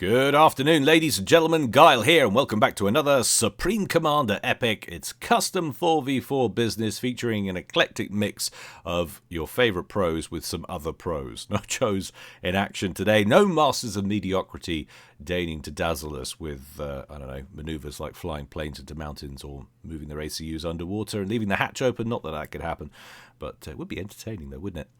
Good afternoon, ladies and gentlemen. Guile here, and welcome back to another Supreme Commander epic. It's custom 4v4 business featuring an eclectic mix of your favorite pros with some other pros. No Joes in action today. No masters of mediocrity deigning to dazzle us with, maneuvers like flying planes into mountains or moving their ACUs underwater and leaving the hatch open. Not that that could happen, but it would be entertaining though, wouldn't it?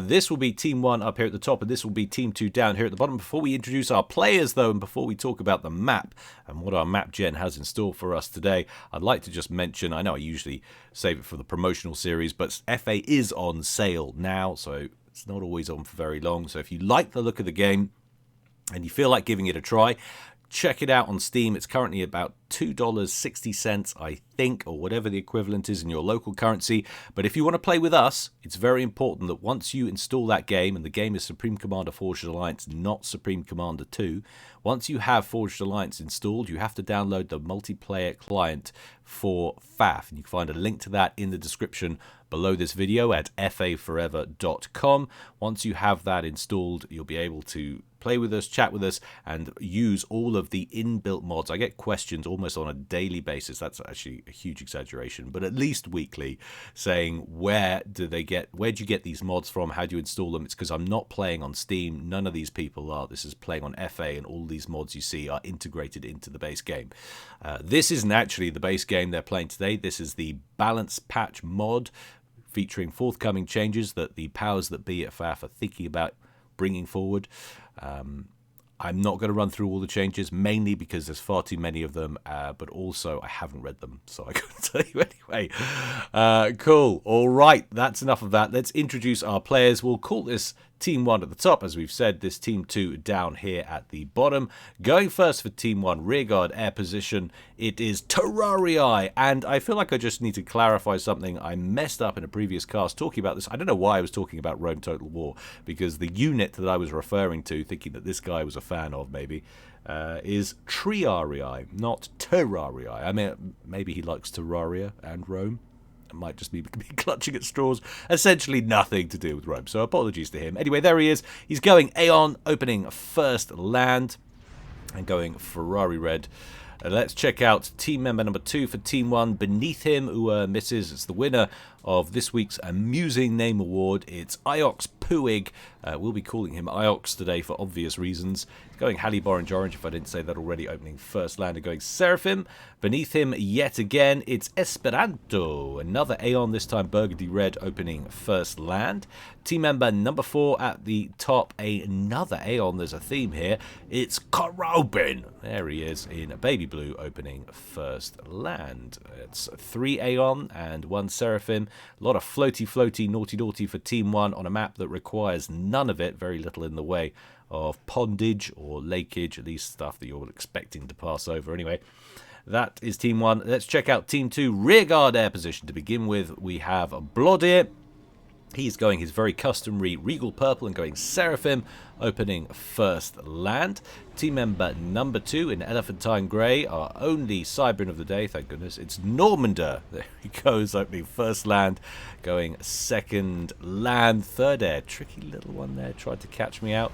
This will be Team 1 up here at the top, and this will be Team 2 down here at the bottom. Before we introduce our players, though, and before we talk about the map and what our map gen has in store for us today, I'd like to just mention, I know I usually save it for the promotional series, but FA is on sale now, so it's not always on for very long. So if you like the look of the game and you feel like giving it a try, check it out on Steam. It's currently about $2.60, I think, or whatever the equivalent is in your local currency. But if you want to play with us, it's very important that once you install that game, and the game is Supreme Commander Forged Alliance, not Supreme Commander 2, once you have Forged Alliance installed, you have to download the multiplayer client for FAF. And you can find a link to that in the description below this video at faforever.com. Once you have that installed, you'll be able to play with us, chat with us, and use all of the inbuilt mods. I get questions almost on a daily basis. That's actually a huge exaggeration, but at least weekly, saying where do you get these mods from? How do you install them? It's because I'm not playing on Steam. None of these people are. This is playing on FA, and all these mods you see are integrated into the base game. This isn't actually the base game they're playing today. This is the balance patch mod, featuring forthcoming changes that the powers that be at FAF are thinking about bringing forward. I'm not going to run through all the changes, mainly because there's far too many of them, but also I haven't read them, so I couldn't tell you anyway. Cool. All right, that's enough of that. Let's introduce our players. We'll call this Team 1 at the top, as we've said, this Team 2 down here at the bottom. Going first for Team 1, rearguard air position, it is Terrarii, and I feel like I just need to clarify something. I messed up in a previous cast talking about this. I don't know why I was talking about Rome Total War, because the unit that I was referring to, thinking that this guy was a fan of maybe, is Triarii, not Terrarii. I mean, maybe he likes Terraria and Rome. It might just be clutching at straws. Essentially nothing to do with Rome, so apologies to him. Anyway, there he is. He's going Aeon, opening first land, and going Ferrari red. Let's check out team member number 2 for Team 1. Beneath him, misses. It's the winner of this week's Amusing Name Award. It's Iox Puig. We'll be calling him Iox today for obvious reasons. He's going Hallie Orange, if I didn't say that already, opening first land and going Seraphim. Beneath him, yet again, it's Esperanto. Another Aeon, this time Burgundy Red, opening first land. Team member number 4 at the top, another Aeon. There's a theme here. It's Korobin. There he is in Baby Blue, opening first land. It's 3 Aeon and 1 Seraphim. A lot of floaty, naughty for Team 1 on a map that requires none of it, very little in the way of pondage or lakeage, at least stuff that you're expecting to pass over anyway. That is Team 1. Let's check out Team 2, rearguard air position. To begin with, we have Blodir. He's going his very customary Regal Purple and going Seraphim, opening first land. Team member number 2 in Elephantine Grey, our only Cybran of the day, thank goodness. It's Normander. There he goes, opening first land, going second land, third air. Tricky little one there, tried to catch me out.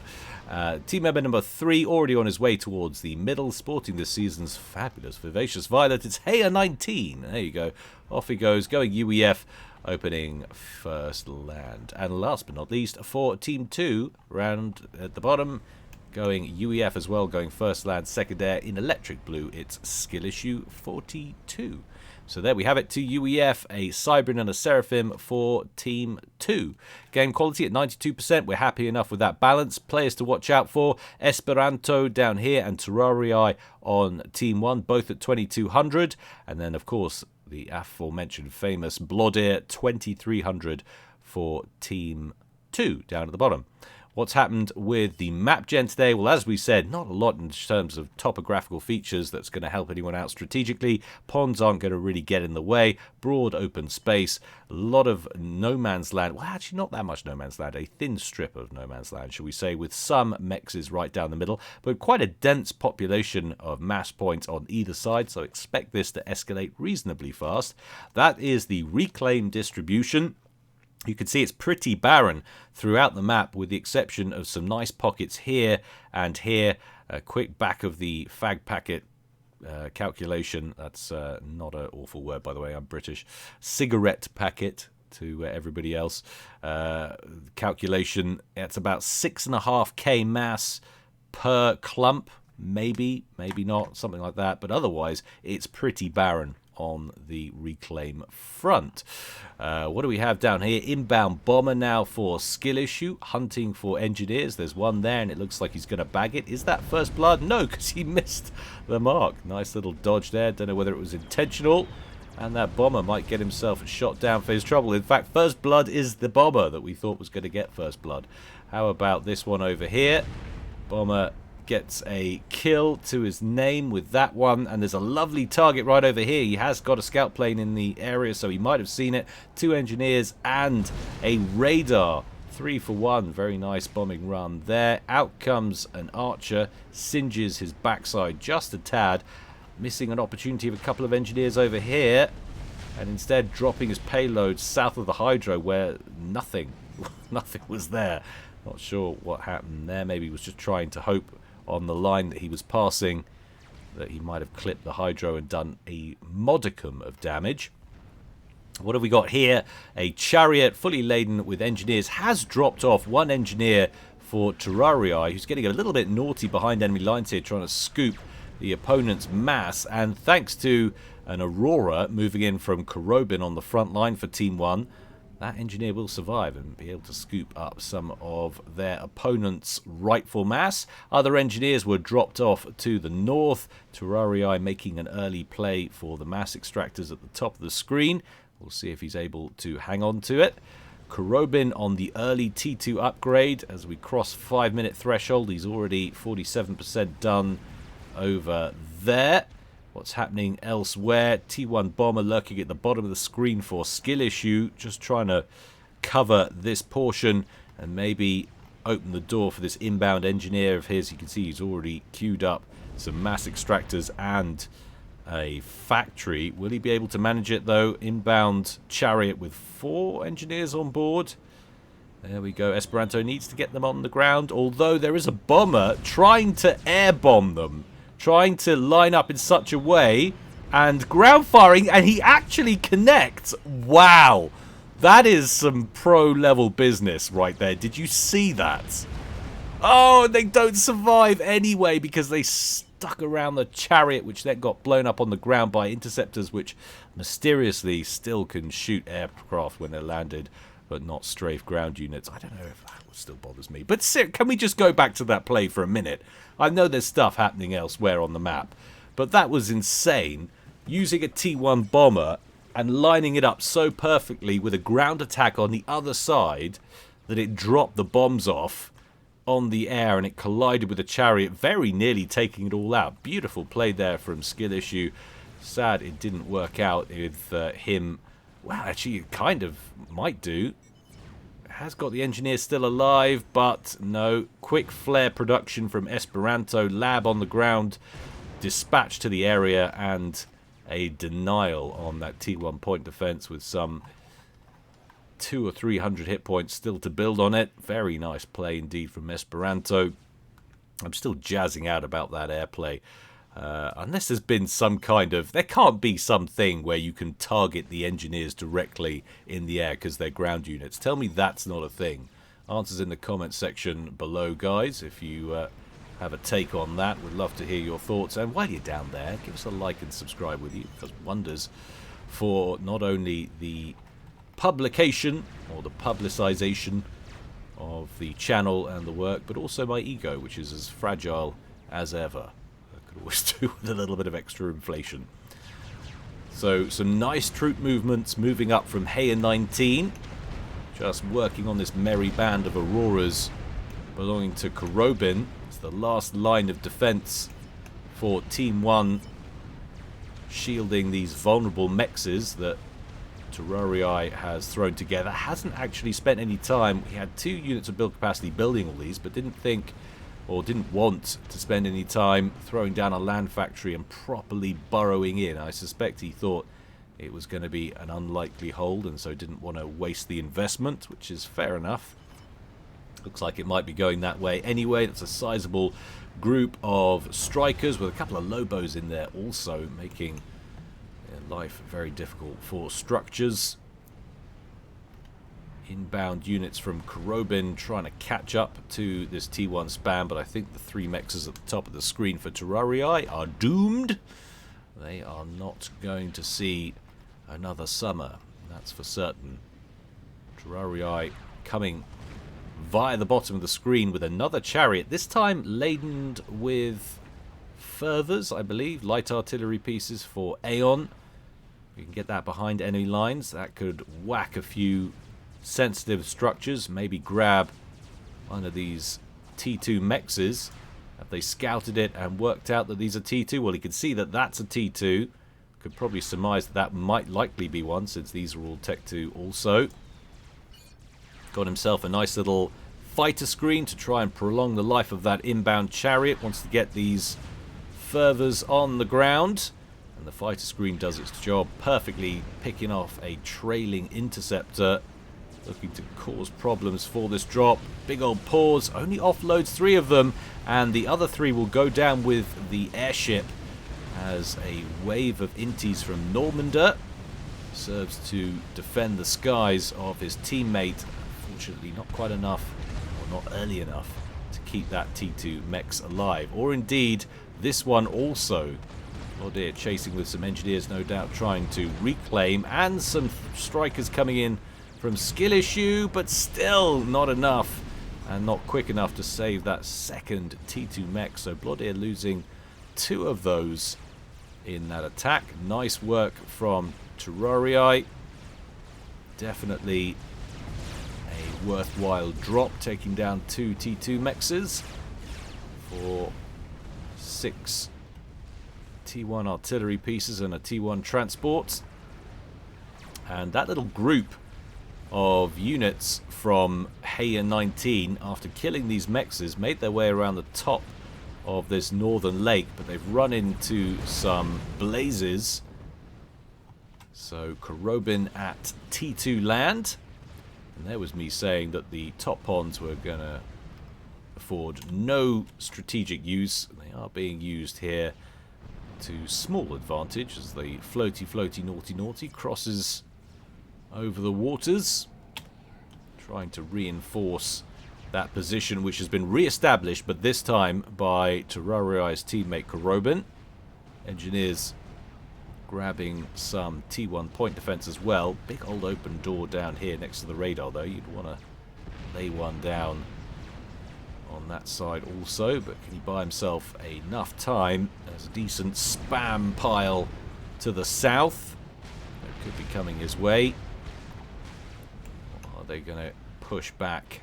Team member number 3, already on his way towards the middle, sporting this season's fabulous Vivacious Violet. It's Heya 19. There you go. Off he goes, going UEF, opening first land. And last but not least, for Team 2, round at the bottom, going UEF as well, going first land, second air in Electric Blue. It's Skill Issue 42. So there we have it, 2 UEF, a Cybran and a Seraphim for Team 2. Game quality at 92%. We're happy enough with that balance. Players to watch out for, Esperanto down here and Terrarii on Team 1, both at 2200. And then, of course, the aforementioned famous Blodir, 2300 for Team 2 down at the bottom. What's happened with the map gen today? Well, as we said, not a lot in terms of topographical features that's going to help anyone out strategically. Ponds aren't going to really get in the way. Broad open space. A lot of no man's land. Well, actually not that much no man's land. A thin strip of no man's land, shall we say, with some mexes right down the middle. But quite a dense population of mass points on either side. So expect this to escalate reasonably fast. That is the reclaim distribution. You can see it's pretty barren throughout the map, with the exception of some nice pockets here and here. A quick back of the fag packet calculation. That's not an awful word, by the way. I'm British. Cigarette packet to everybody else. Calculation, it's about 6.5k mass per clump. Maybe not, something like that. But otherwise, it's pretty barren on the reclaim front. What do we have down here? Inbound bomber now for skill issue, hunting for engineers. There's one there, and it looks like he's going to bag it. Is that first blood? No, because he missed the mark. Nice little dodge there. Don't know whether it was intentional. And that bomber might get himself shot down for his trouble. In fact, first blood is the bomber that we thought was going to get first blood. How about this one over here? Bomber gets a kill to his name with that one, and there's a lovely target right over here. He has got a scout plane in the area, so he might have seen it. 2 engineers and a radar. 3 for 1. Very nice bombing run there. Out comes an archer, singes his backside just a tad, missing an opportunity of a couple of engineers over here, and instead dropping his payload south of the hydro where nothing was there. Not sure what happened there. Maybe he was just trying to hope on the line that he was passing that he might have clipped the hydro and done a modicum of damage. What have we got here? A chariot fully laden with engineers has dropped off. 1 engineer for Terrarii, who's getting a little bit naughty behind enemy lines here, trying to scoop the opponent's mass, and thanks to an Aurora moving in from Karobin on the front line for Team 1, that engineer will survive and be able to scoop up some of their opponent's rightful mass. Other engineers were dropped off to the north. Terrarii making an early play for the mass extractors at the top of the screen. We'll see if he's able to hang on to it. Karobin on the early T2 upgrade as we cross 5-minute threshold. He's already 47% done over there. What's happening elsewhere? T1 bomber lurking at the bottom of the screen for skill issue, just trying to cover this portion and maybe open the door for this inbound engineer of his. You can see he's already queued up some mass extractors and a factory. Will he be able to manage it though? Inbound chariot with 4 engineers on board. There we go. Esperanto needs to get them on the ground, although there is a bomber trying to air bomb them, trying to line up in such a way and ground firing, and he actually connects. Wow, that is some pro level business right there. Did you see that? Oh, they don't survive anyway because they stuck around the chariot, which then got blown up on the ground by interceptors, which mysteriously still can shoot aircraft when they're landed, but not strafe ground units. I don't know if that still bothers me. But can we just go back to that play for a minute? I know there's stuff happening elsewhere on the map, but that was insane. Using a T1 bomber and lining it up so perfectly with a ground attack on the other side that it dropped the bombs off on the air and it collided with the chariot, very nearly taking it all out. Beautiful play there from skill issue. Sad it didn't work out with him. Well, actually, it kind of might do. Has got the engineer still alive, but no. Quick flare production from Esperanto. Lab on the ground, dispatched to the area, and a denial on that T1 point defense with some 200 or 300 hit points still to build on it. Very nice play indeed from Esperanto. I'm still jazzing out about that airplay. Unless there's been some kind of... There can't be something where you can target the engineers directly in the air because they're ground units. Tell me that's not a thing. Answers in the comment section below, guys, if you have a take on that. Would love to hear your thoughts. And while you're down there, give us a like and subscribe with you. It does wonders for not only the publication or the publicization of the channel and the work, but also my ego, which is as fragile as ever. Always do with a little bit of extra inflation. So some nice troop movements moving up from Heya 19, just working on this merry band of Auroras belonging to Karobin. It's the last line of defense for Team 1, shielding these vulnerable mexes that Terrarii has thrown together. Hasn't actually spent any time. He had 2 units of build capacity building all these, but didn't think or didn't want to spend any time throwing down a land factory and properly burrowing in. I suspect he thought it was going to be an unlikely hold and so didn't want to waste the investment, which is fair enough. Looks like it might be going that way anyway. That's a sizable group of strikers with a couple of Lobos in there also, making life very difficult for structures. Inbound units from Korobin trying to catch up to this T1 spam, but I think the three mexes at the top of the screen for Terrarii are doomed. They are not going to see another summer, that's for certain. Terrarii coming via the bottom of the screen with another chariot, this time laden with furthers, I believe, light artillery pieces for Aeon. We can get that behind enemy lines. That could whack a few sensitive structures, maybe grab one of these T2 mexes. Have they scouted it and worked out that these are T2? Well, he can see that that's a T2. Could probably surmise that that might likely be one, since these are all Tech 2 also. Got himself a nice little fighter screen to try and prolong the life of that inbound chariot. Wants to get these furthers on the ground. And the fighter screen does its job perfectly, picking off a trailing interceptor. Looking to cause problems for this drop. Big old pause. Only offloads 3 of them. And the other 3 will go down with the airship as a wave of inties from Normander serves to defend the skies of his teammate. Unfortunately, not quite enough, or not early enough, to keep that T2 mechs alive. Or indeed, this one also. Lordier chasing with some engineers, no doubt trying to reclaim. And some strikers coming in from skill issue, but still not enough and not quick enough to save that second T2 mech. So Bloodir losing 2 of those in that attack. Nice work from Terrarii. Definitely a worthwhile drop, taking down 2 T2 mexes for 6 T1 artillery pieces and a T1 transport. And that little group of units from Heya 19, after killing these mexes, made their way around the top of this northern lake, but they've run into some blazes. So Korobin at T2 land, and there was me saying that the top ponds were going to afford no strategic use. They are being used here to small advantage as the floaty naughty crosses over the waters, trying to reinforce that position which has been re-established, but this time by Terrarii's teammate Korobin. Engineers grabbing some T1 point defense as well. Big old open door down here next to the radar though. You'd want to lay one down on that side also, but can he buy himself enough time? There's a decent spam pile to the south that could be coming his way. Or are they going to push back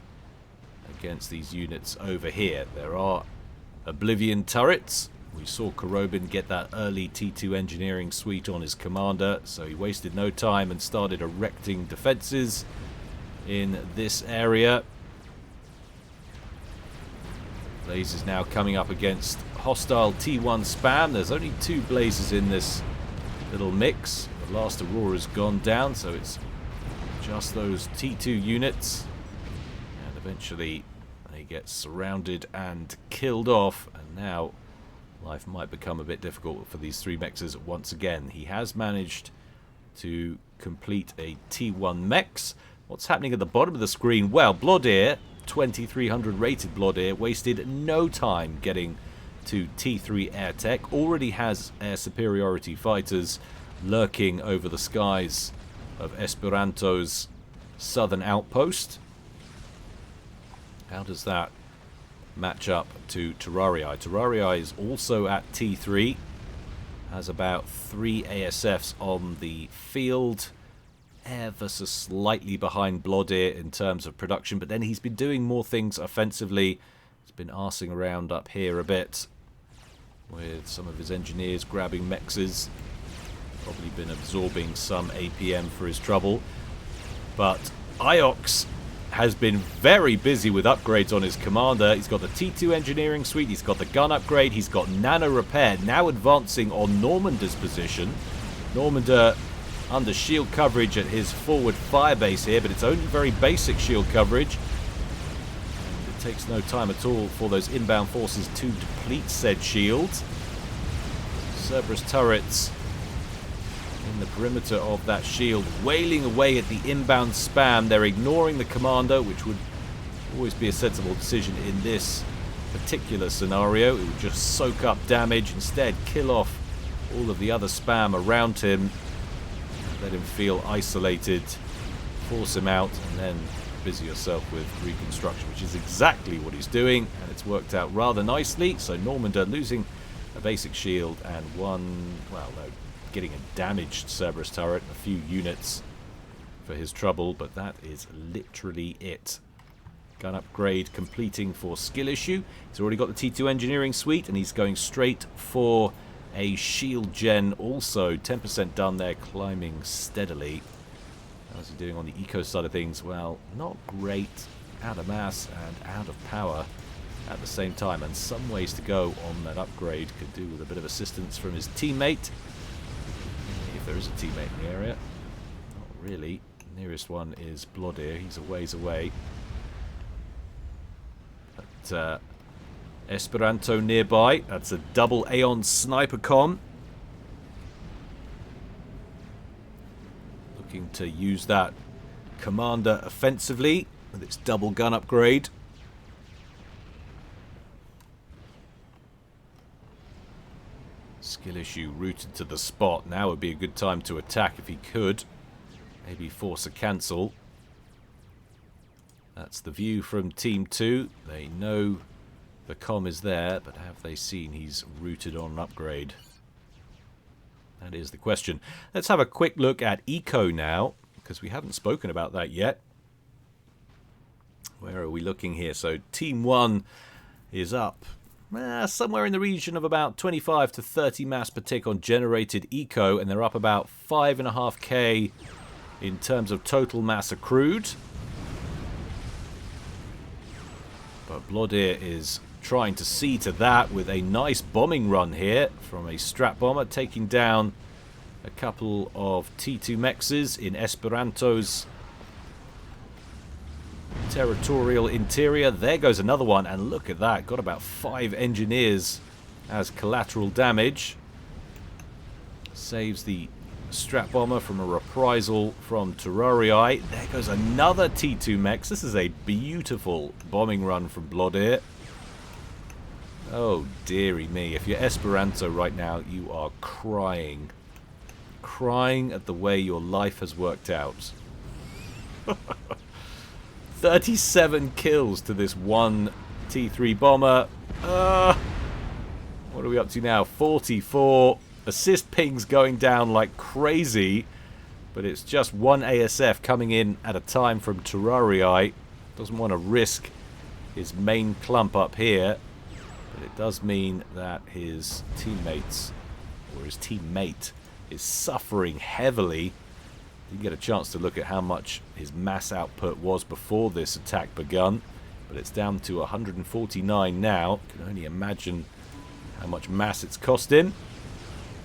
against these units over here? There are Oblivion turrets. We saw Korobin get that early T2 engineering suite on his commander, so he wasted no time and started erecting defenses in this area. Blaze is now coming up against hostile T1 spam. There's only 2 blazes in this little mix. The last Aurora's gone down, so it's just those T2 units. And eventually they get surrounded and killed off, and now life might become a bit difficult for these 3 mexes once again. He has managed to complete a T1 mex. What's happening at the bottom of the screen? Well, Bloodir, 2300 rated Bloodir, wasted no time getting to T3 air tech. Already has air superiority fighters lurking over the skies of Esperanto's southern outpost. How does that match up to Terrarii? Terrarii is also at T3, has about 3 ASFs on the field, ever so slightly behind Bloodir in terms of production, but then he's been doing more things offensively. He's been arsing around up here a bit with some of his engineers grabbing mexes, probably been absorbing some APM for his trouble, but Iox has been very busy with upgrades on his commander. He's got the T2 engineering suite, he's got the gun upgrade, he's got nano repair, now advancing on Normander's position. Normander under shield coverage at his forward fire base here, but it's only very basic shield coverage. takes no time at all for those inbound forces to deplete said shield. Cerberus turrets in the perimeter of that shield, wailing away at the inbound spam. They're ignoring the commander, which would always be a sensible decision in this particular scenario. It would just soak up damage, instead kill off all of the other spam around him, let him feel isolated, force him out, and then busy yourself with reconstruction, which is exactly what he's doing, and it's worked out rather nicely. So Normander losing a basic shield and getting a damaged Cerberus turret and a few units for his trouble, but that is literally it. Gun upgrade completing for skill issue. He's already got the T2 engineering suite, and he's going straight for a shield gen also. 10% done there, climbing steadily. How's he doing on the eco side of things? Well, not great. Out of mass and out of power at the same time, and some ways to go on that upgrade. Could do with a bit of assistance from his teammate, if there is a teammate in the area. Not really. The nearest one is Bloodear. He's a ways away. But Esperanto nearby. That's a double Aeon sniper com. Looking to use that commander offensively with its double gun upgrade. Skill issue routed to the spot. Now would be a good time to attack if he could. Maybe force a cancel. That's the view from Team 2. They know the comm is there, but have they seen he's routed on an upgrade? That is the question. Let's have a quick look at Eco now, because we haven't spoken about that yet. Where are we looking here? So Team 1 is up somewhere in the region of about 25 to 30 mass per tick on generated Eco, and they're up about 5.5k in terms of total mass accrued. But Bloodear is trying to see to that with a nice bombing run here from a strat bomber, taking down a couple of T2 mexes in Esperanto's territorial interior. There goes another one, and look at that, got about 5 engineers as collateral damage. Saves the strat bomber from a reprisal from Terrarii. There goes another T2 mex. This is a beautiful bombing run from Bloodear. Oh dearie me, if you're Esperanto right now, you are crying. Crying at the way your life has worked out. 37 kills to this one T3 bomber. What are we up to now? 44. Assist pings going down like crazy, but it's just one ASF coming in at a time from Terrarii. Doesn't want to risk his main clump up here, but it does mean that his teammates, or his teammate, is suffering heavily. You get a chance to look at how much his mass output was before this attack begun, but it's down to 149 now. You can only imagine how much mass it's cost him.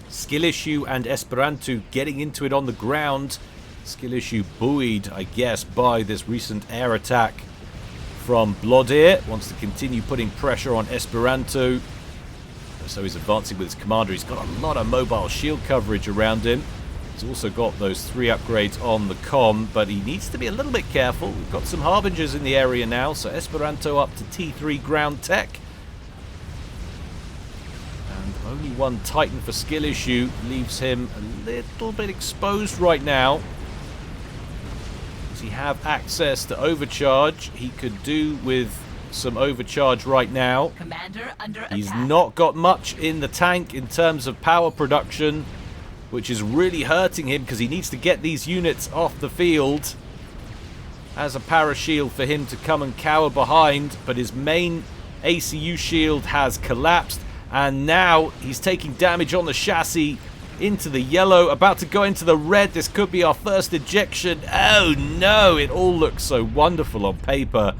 Skill issue and Esperanto getting into it on the ground. Skill issue buoyed, I guess, by this recent air attack from Bloodear. Wants to continue putting pressure on Esperanto. So he's advancing with his commander. He's got a lot of mobile shield coverage around him. He's also got those 3 upgrades on the comm, but he needs to be a little bit careful. We've got some harbingers in the area now, so Esperanto up to T3 ground tech. And only one Titan for skill issue leaves him a little bit exposed right now. Does he have access to overcharge? He could do with some overcharge right now. Commander under He's attack. not got much in the tank in terms of power production, which is really hurting him because he needs to get these units off the field as a parashield for him to come and cower behind. But his main ACU shield has collapsed, and now he's taking damage on the chassis into the yellow, about to go into the red. This could be our first ejection. Oh no, it all looks so wonderful on paper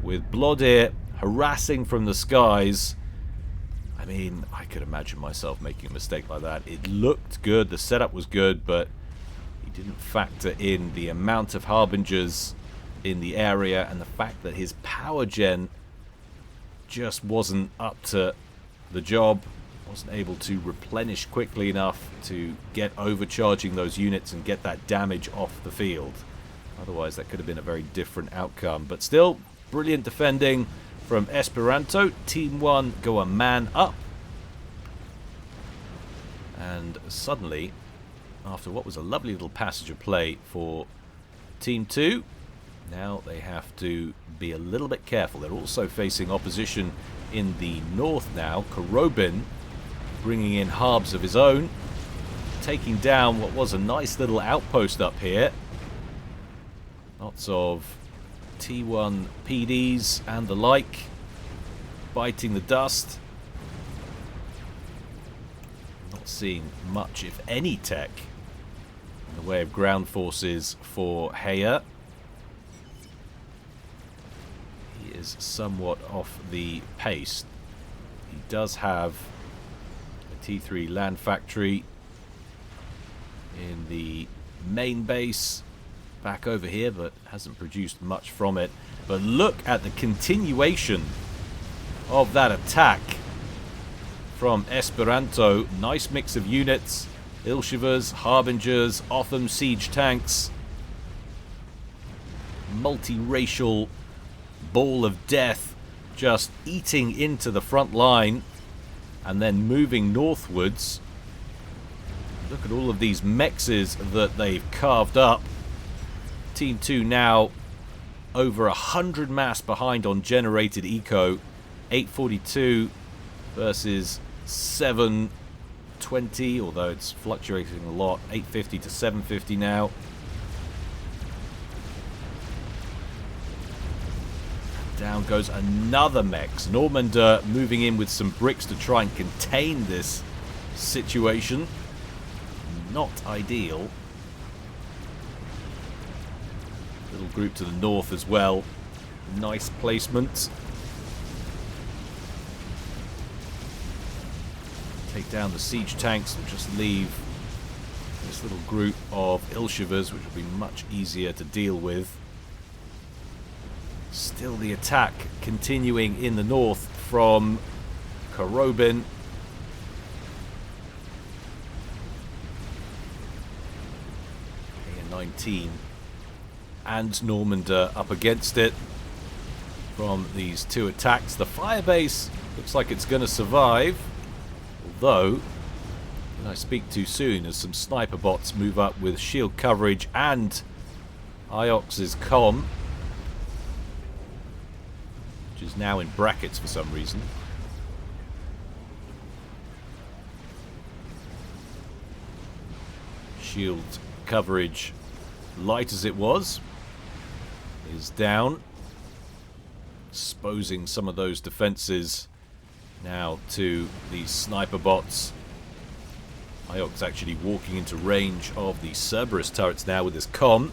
with Bloodear harassing from the skies. I mean, I could imagine myself making a mistake like that. It looked good, the setup was good, but he didn't factor in the amount of harbingers in the area and the fact that his power gen just wasn't up to the job. Wasn't able to replenish quickly enough to get overcharging those units and get that damage off the field. Otherwise, that could have been a very different outcome. But still, brilliant defending from Esperanto. Team 1 go a man up. And suddenly, after what was a lovely little passage of play for Team 2, now they have to be a little bit careful. They're also facing opposition in the north now. Korobin bringing in harbs of his own, taking down what was a nice little outpost up here. Lots of T1 PDs and the like biting the dust. Not seeing much, if any, tech in the way of ground forces for Heyer. He is somewhat off the pace. He does have T3 land factory in the main base back over here, but hasn't produced much from it. But look at the continuation of that attack from Esperanto. Nice mix of units. Ilshivers, Harbingers, Otham siege tanks. Multiracial ball of death just eating into the front line. And then moving northwards. Look at all of these mexes that they've carved up. Team 2 now over 100 mass behind on generated eco. 842 versus 720, although it's fluctuating a lot. 850 to 750 now. Down goes another Mex. Normander moving in with some bricks to try and contain this situation. Not ideal. Little group to the north as well. Nice placement. Take down the siege tanks and just leave this little group of Ilshivers, which will be much easier to deal with. Still the attack continuing in the north from Korobin. 19 and Normander up against it from these two attacks. The firebase looks like it's going to survive, although did I speak too soon as some sniper bots move up with shield coverage and Iox's comm, which is now in brackets for some reason. Shield coverage, light as it was, is down, exposing some of those defenses now to these sniper bots. Iox actually walking into range of the Cerberus turrets now with his comm,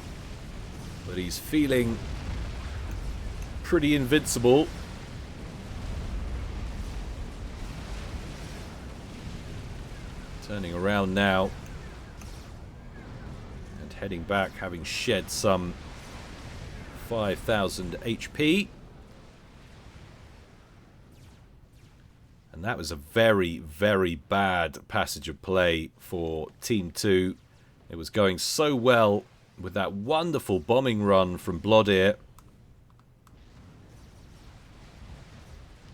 but he's feeling pretty invincible. Turning around now and heading back, having shed some 5,000 HP. And that was a very, very bad passage of play for Team 2. It was going so well with that wonderful bombing run from Blodir,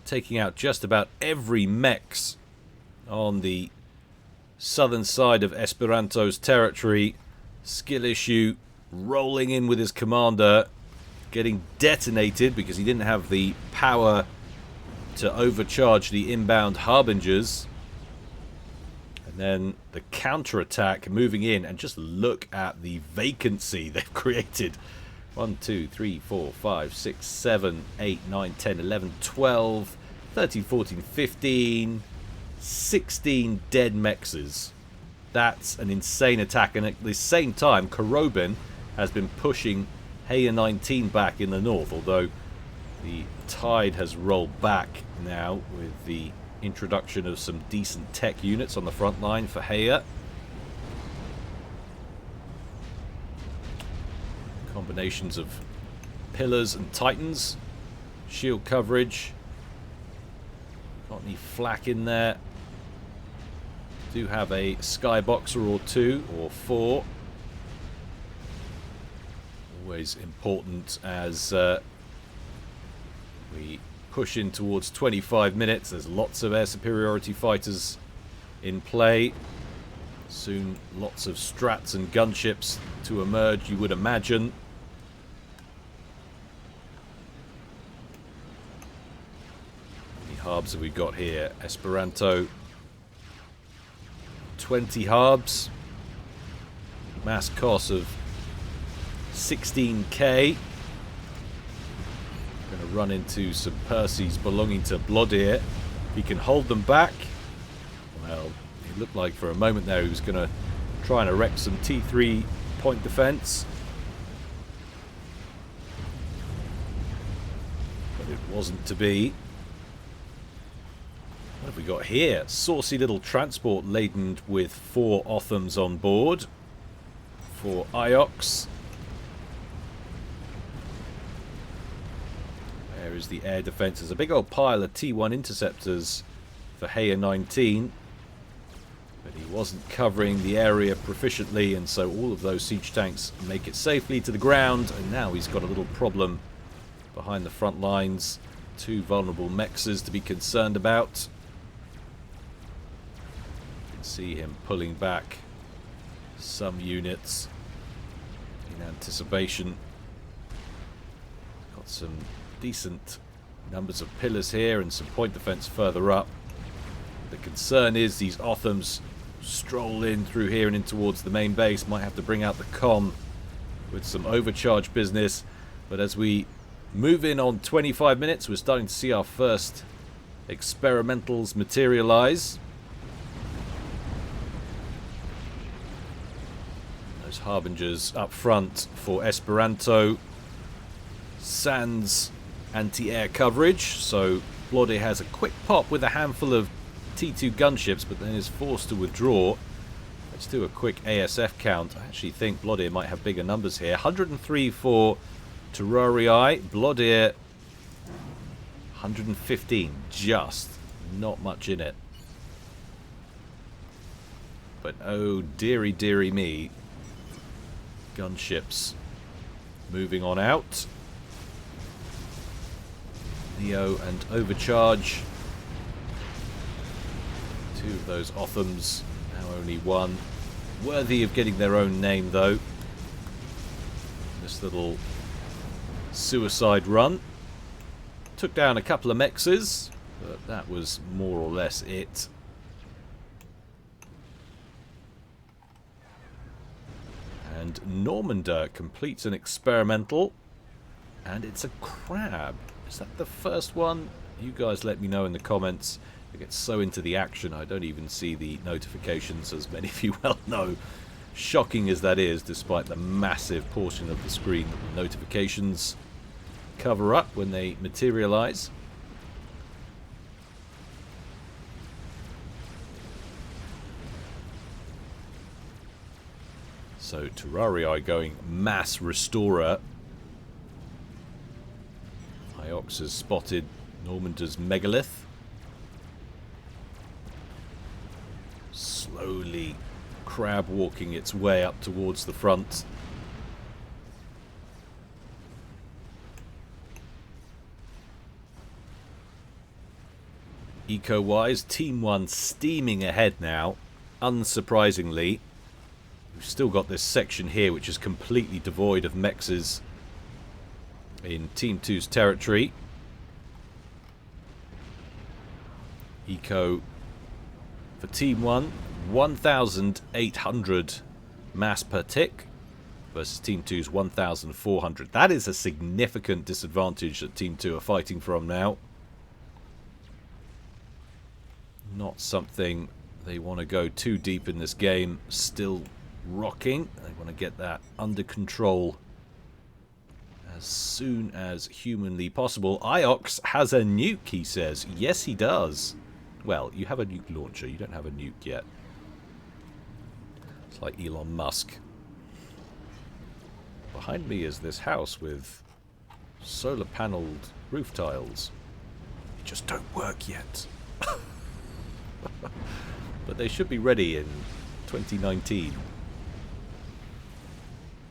taking out just about every mechs on the southern side of Esperanto's territory. Skill issue, rolling in with his commander, getting detonated because he didn't have the power to overcharge the inbound Harbingers. And then the counterattack moving in, and just look at the vacancy they've created. 1, 2, 3, 4, 5, 6, 7, 8, 9, 10, 11, 12, 13, 14, 15, 16 dead mexes. That's an insane attack, and at the same time Korobin has been pushing Heyer 19 back in the north, although the tide has rolled back now with the introduction of some decent tech units on the front line for Heyer. Combinations of pillars and titans, shield coverage, any flak in there. Do have a skyboxer or 2 or 4. Always important as we push in towards 25 minutes. There's lots of air superiority fighters in play. Soon lots of strats and gunships to emerge, you would imagine. How many harbs have we got here? Esperanto, 20 harbs. Mass cost of 16k. Going to run into some Percys belonging to Blodir. He can hold them back. Well, it looked like for a moment there he was going to try and erect some T3 point defense. But it wasn't to be. What have we got here? Saucy little transport laden with 4 Othams on board. 4 Iox. There is the air defense. There's a big old pile of T1 interceptors for Heya 19. But he wasn't covering the area proficiently, and so all of those siege tanks make it safely to the ground. And now he's got a little problem behind the front lines. 2 vulnerable mexes to be concerned about. You can see him pulling back some units in anticipation. Got some decent numbers of pillars here and some point defense further up. The concern is these Othams stroll in through here and in towards the main base. Might have to bring out the comm with some overcharge business. But as we move in on 25 minutes, we're starting to see our first experimentals materialize. Those harbingers up front for Esperanto. Sans anti-air coverage, so Blodir has a quick pop with a handful of T2 gunships, but then is forced to withdraw. Let's do a quick ASF count. I actually think Blodir might have bigger numbers here. 103 for Terrarii, Blodir 115, just not much in it. But oh dearie dearie me, gunships moving on out. Neo and Overcharge. 2 of those Othams, now only 1. Worthy of getting their own name though. This little suicide run. Took down a couple of mexes, but that was more or less it. And Normander completes an experimental. And it's a crab. Is that the first one? You guys let me know in the comments. I get so into the action I don't even see the notifications, as many of you well know. Shocking as that is, despite the massive portion of the screen that the notifications cover up when they materialize. So Terrarii going mass restorer. Iox has spotted Normander's megalith. Slowly crab walking its way up towards the front. Eco-wise, Team 1 steaming ahead now, unsurprisingly. We've still got this section here which is completely devoid of mexes in Team 2's territory. Eco for Team 1, 1,800 mass per tick versus Team 2's 1,400. That is a significant disadvantage that Team 2 are fighting from now. Not something they want to go too deep in this game. Still rocking. They want to get that under control as soon as humanly possible. Iox has a nuke, he says. Yes, he does. Well, you have a nuke launcher. You don't have a nuke yet. It's like Elon Musk. Behind me is this house with solar panelled roof tiles. They just don't work yet. But they should be ready in 2019.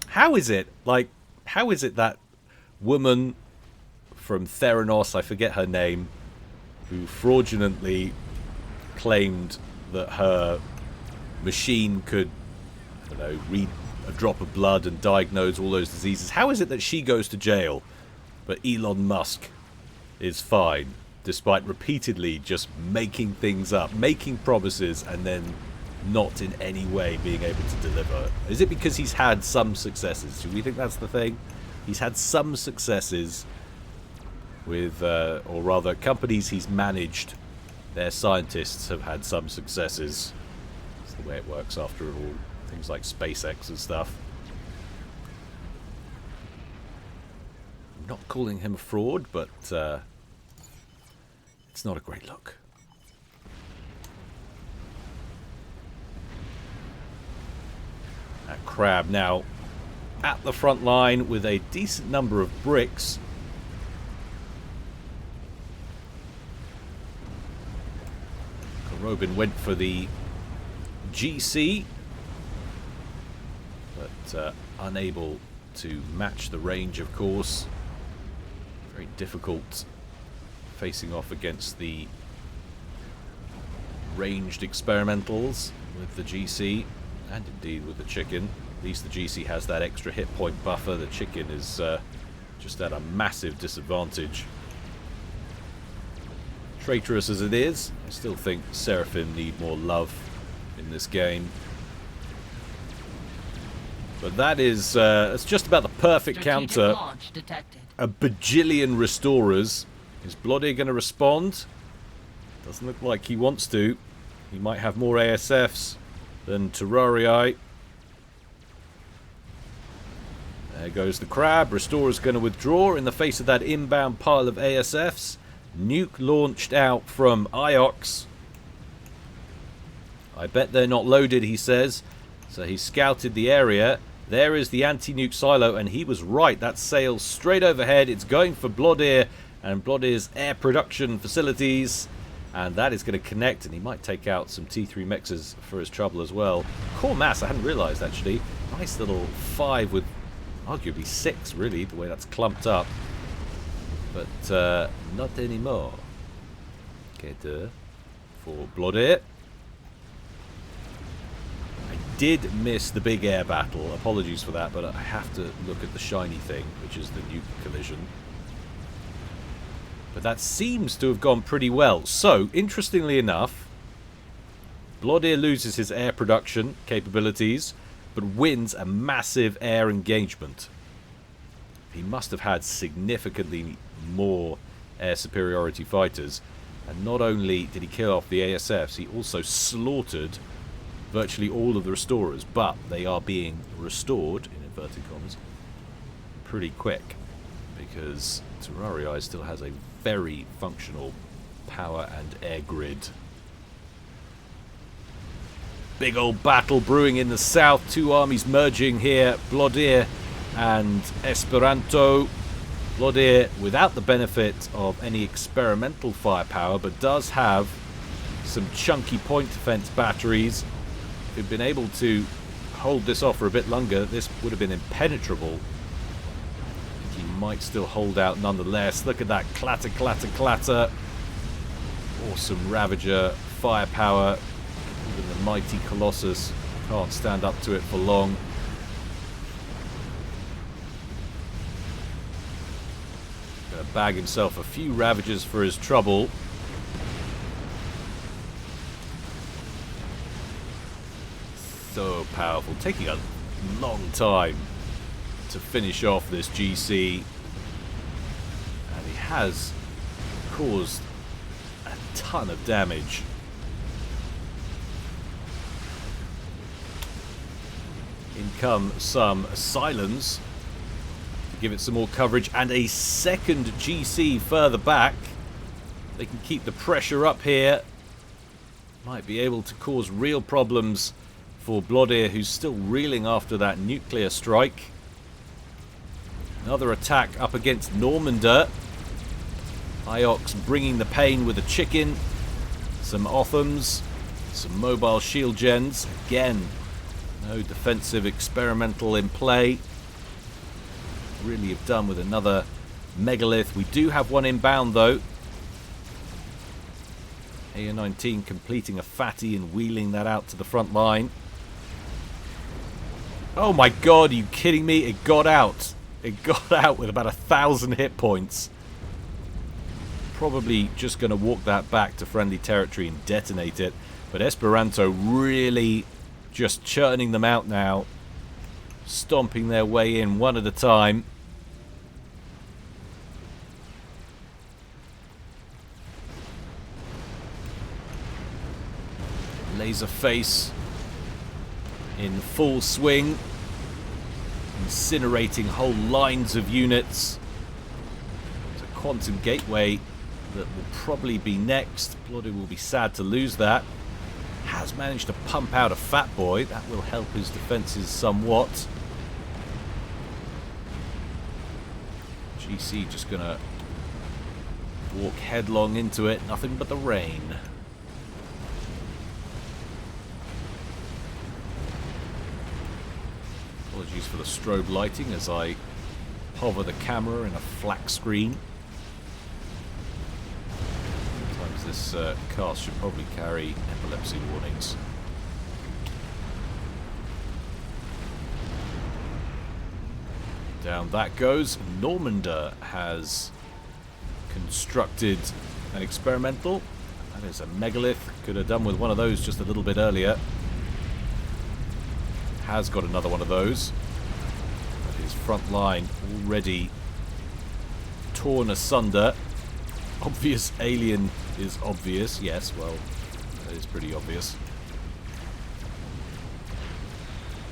How is it that woman from Theranos, I forget her name, who fraudulently claimed that her machine could, I don't know, read a drop of blood and diagnose all those diseases. How is it that she goes to jail, but Elon Musk is fine, despite repeatedly just making things up, making promises, and then not in any way being able to deliver? Is it because he's had some successes? Do we think that's the thing? He's had some successes with, or rather, companies he's managed, their scientists have had some successes. That's the way it works after all. Things like SpaceX and stuff. I'm not calling him a fraud, but it's not a great look. That crab now at the front line with a decent number of bricks. Robin went for the GC, but unable to match the range, of course. Very difficult facing off against the ranged experimentals with the GC, and indeed with the chicken. At least the GC has that extra hit point buffer. The chicken is just at a massive disadvantage. Traitorous as it is, I still think Seraphim need more love in this game. But that is it's just about the perfect counter. A bajillion restorers. Is Bloody going to respond? Doesn't look like he wants to. He might have more ASFs than Terrarii. There goes the crab. Restorer's going to withdraw in the face of that inbound pile of ASFs. Nuke launched out from Iox. I bet they're not loaded, he says. So he scouted the area. There is the anti-nuke silo, and he was right. That sails straight overhead. It's going for Blodir and Blodir's air production facilities. And that is going to connect, and he might take out some T3 mexes for his trouble as well. Core mass, I hadn't realised, actually. Nice little 5 with arguably 6, really, the way that's clumped up. But not anymore. Okay, for Blodir. I did miss the big air battle. Apologies for that, but I have to look at the shiny thing, which is the nuke collision. But that seems to have gone pretty well. So, interestingly enough, Blodir loses his air production capabilities, but wins a massive air engagement. He must have had significantly more air superiority fighters, and not only did he kill off the ASFs, he also slaughtered virtually all of the restorers, but they are being restored, in inverted commas, pretty quick, because Terrarii still has a very functional power and air grid. Big old battle brewing in the south, two armies merging here, Blodir and Esperanto. Blodir without the benefit of any experimental firepower, but does have some chunky point defense batteries. If he'd been able to hold this off for a bit longer, this would have been impenetrable. He might still hold out nonetheless. Look at that clatter, clatter, clatter. Awesome Ravager firepower. Even the mighty Colossus can't stand up to it for long. Gonna bag himself a few Ravagers for his trouble. So powerful. Taking a long time to finish off this GC. And he has caused a ton of damage. In come some Silence to give it some more coverage, and a second GC further back. They can keep the pressure up here. Might be able to cause real problems for Blodir, who's still reeling after that nuclear strike. Another attack up against Normander. Iox bringing the pain with a chicken. Some Othams, some mobile shield gens. Again, no defensive experimental in play. Really have done with another megalith. We do have one inbound though. AO-19 completing a fatty and wheeling that out to the front line. Oh my god, are you kidding me? It got out. It got out with about 1,000 hit points. Probably just going to walk that back to friendly territory and detonate it. But Esperanto really just churning them out now. Stomping their way in one at a time. Laser face in full swing, incinerating whole lines of units. There's a quantum gateway that will probably be next. Bloody will be sad to lose that. Has managed to pump out a fat boy. That will help his defenses somewhat. GC just gonna walk headlong into it. Nothing but the rain. Apologies for the strobe lighting as I hover the camera in a flat screen. Sometimes this cast should probably carry epilepsy warnings. Down that goes. Normander has constructed an experimental. That is a megalith. Could have done with one of those just a little bit earlier. Has got another one of those. But his front line already torn asunder. Obvious alien is obvious. Yes, well, that is pretty obvious.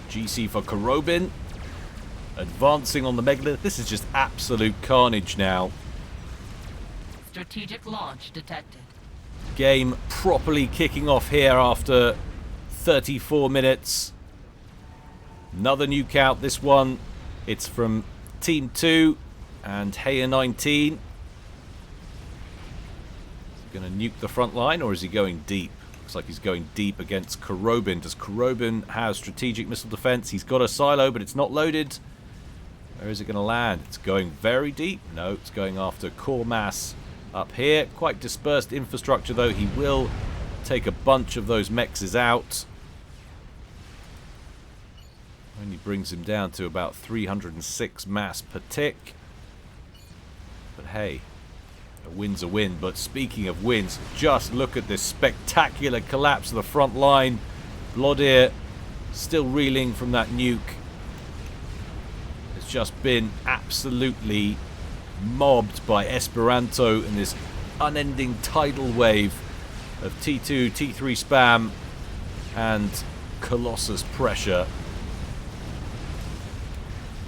GC for Korobin. Advancing on the megalith. This is just absolute carnage now. Strategic launch detected. Game properly kicking off here after 34 minutes. Another nuke out. This one, it's from Team 2 and AO-19. Is he going to nuke the front line or is he going deep? Looks like he's going deep against Korobin. Does Korobin have strategic missile defense? He's got a silo, but it's not loaded. Where is it going to land? It's going very deep. No, it's going after core mass up here. Quite dispersed infrastructure, though. He will take a bunch of those mexes out. Only brings him down to about 306 mass per tick. But hey, a win's a win. But speaking of wins, just look at this spectacular collapse of the front line. Blodir still reeling from that nuke. It's just been absolutely mobbed by Esperanto in this unending tidal wave of T2, T3 spam and Colossus pressure.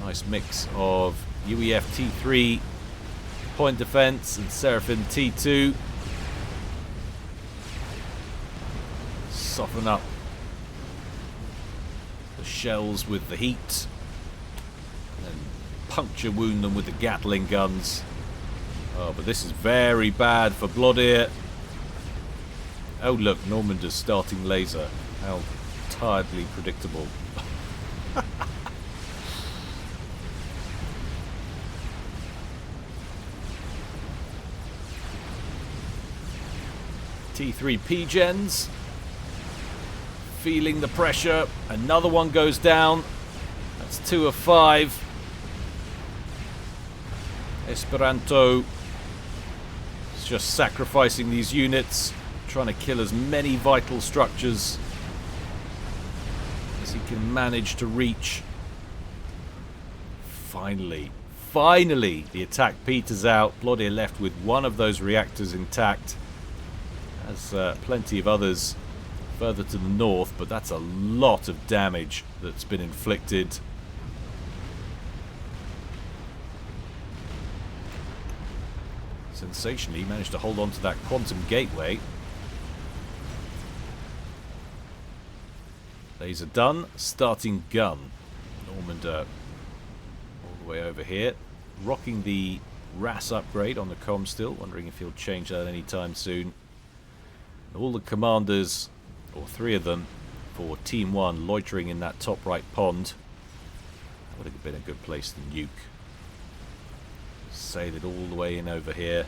Nice mix of UEF T3 point defense and Seraphim T2. Soften up the shells with the heat. And then puncture wound them with the Gatling guns. Oh, but this is very bad for Blodir. Oh look, Normander's starting laser. How tiredly predictable. T3 P-Gens. Feeling the pressure. Another one goes down. That's 2 of 5. Esperanto is just sacrificing these units, trying to kill as many vital structures as he can manage to reach. Finally, the attack peters out. Blodir left with one of those reactors intact. Has plenty of others further to the north, but that's a lot of damage that's been inflicted. Sensationally, managed to hold on to that quantum gateway. Laser done. Starting gun. Normander all the way over here. Rocking the RAS upgrade on the comm still. Wondering if he'll change that anytime soon. All the commanders, or 3 of them, for Team 1 loitering in that top right pond. That would have been a good place to nuke. Sail it all the way in over here.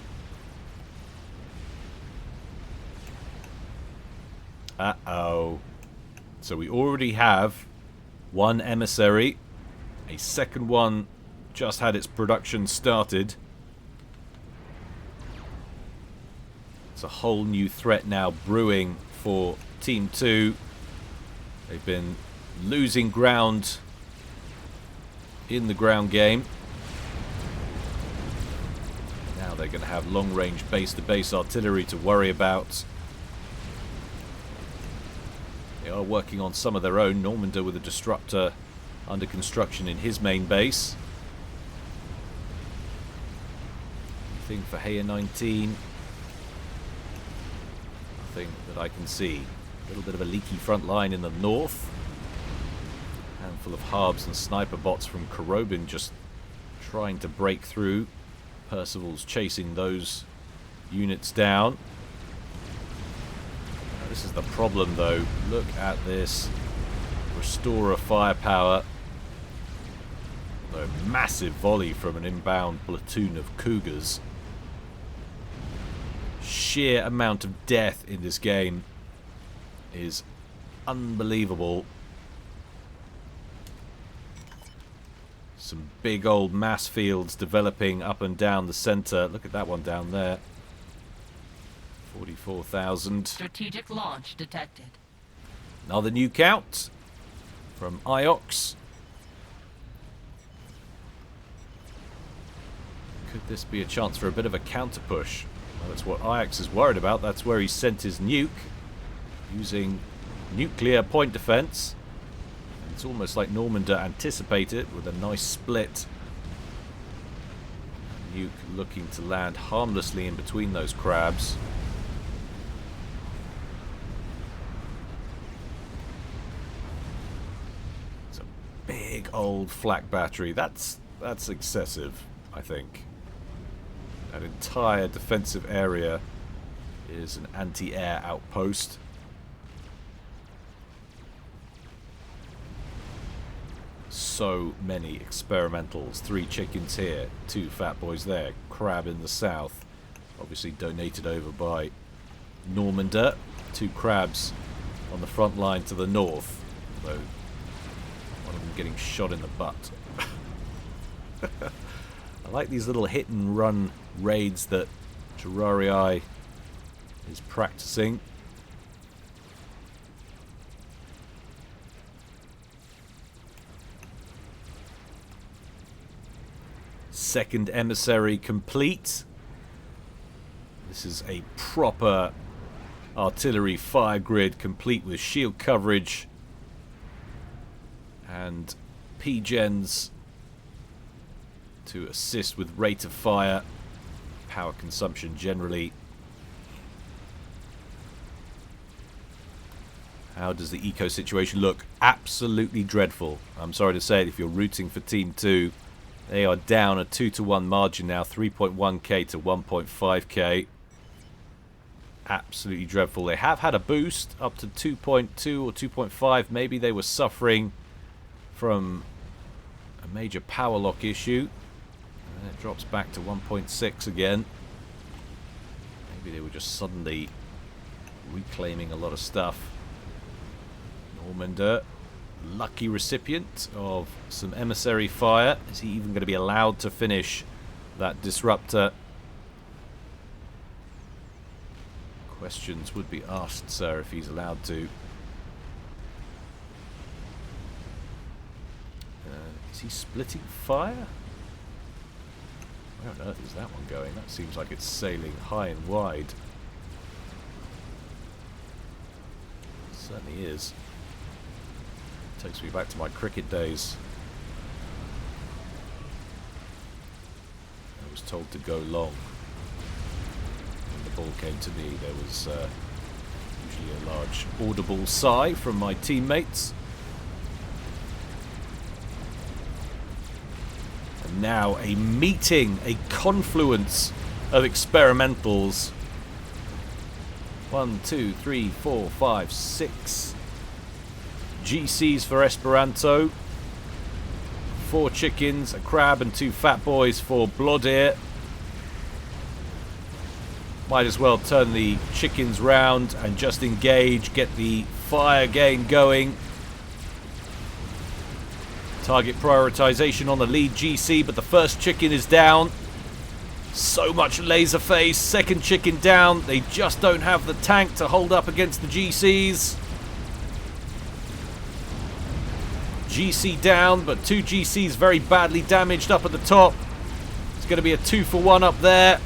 Uh-oh. So we already have 1 emissary. A second one just had its production started. It's a whole new threat now brewing for Team 2. They've been losing ground in the ground game. Now they're going to have long-range base-to-base artillery to worry about. They are working on some of their own. Normandy with a disruptor under construction in his main base. Anything for Heya 19? Nothing that I can see. A little bit of a leaky front line in the north. A handful of Harbs and sniper bots from Korobin just trying to break through. Percival's chasing those units down. Now, this is the problem though. Look at this. Restorer firepower. A massive volley from an inbound platoon of Cougars. Sheer amount of death in this game is unbelievable. Some big old mass fields developing up and down the center. Look at that one down there. 44,000. Strategic launch detected. Another new count from IOX. Could this be a chance for a bit of a counter push? Well, that's what IOX is worried about. That's where he sent his nuke, using nuclear point defense. And it's almost like Normandy anticipated with a nice split. Nuke looking to land harmlessly in between those crabs. It's a big old flak battery. That's excessive, I think. That entire defensive area is an anti-air outpost. So many experimentals. 3 chickens here, 2 fat boys there. Crab in the south. Obviously donated over by Normandy. 2 crabs on the front line to the north. Though one of them getting shot in the butt. I like these little hit and run raids that Terrarii is practicing. Second emissary complete. This is a proper artillery fire grid complete with shield coverage and P-gens to assist with rate of fire, power consumption generally. How does the eco situation look? Absolutely dreadful. I'm sorry to say it, if you're rooting for Team 2, they are down a 2-to-1 margin now, 3.1k to 1.5k. Absolutely dreadful. They have had a boost up to 2.2 or 2.5. Maybe they were suffering from a major power lock issue. And it drops back to 1.6 again. Maybe they were just suddenly reclaiming a lot of stuff. Normandy, lucky recipient of some emissary fire. Is he even going to be allowed to finish that disruptor? Questions would be asked, sir, if he's allowed to. Is he splitting fire? Where on earth is that one going? That seems like it's sailing high and wide. It certainly is. Takes me back to my cricket days. I was told to go long. When the ball came to me, there was usually a large audible sigh from my teammates. And now a meeting, a confluence of experimentals 1, 2, 3, 4, 5, 6 GCs for Esperanto. 4 chickens, a crab, and 2 fat boys for Blodir. Might as well turn the chickens round and just engage, get the fire gain going. Target prioritization on the lead GC, but the first chicken is down. So much laser phase. Second chicken down. They just don't have the tank to hold up against the GCs. GC down, but 2 GCs very badly damaged up at the top. It's going to be a 2-for-1 up there.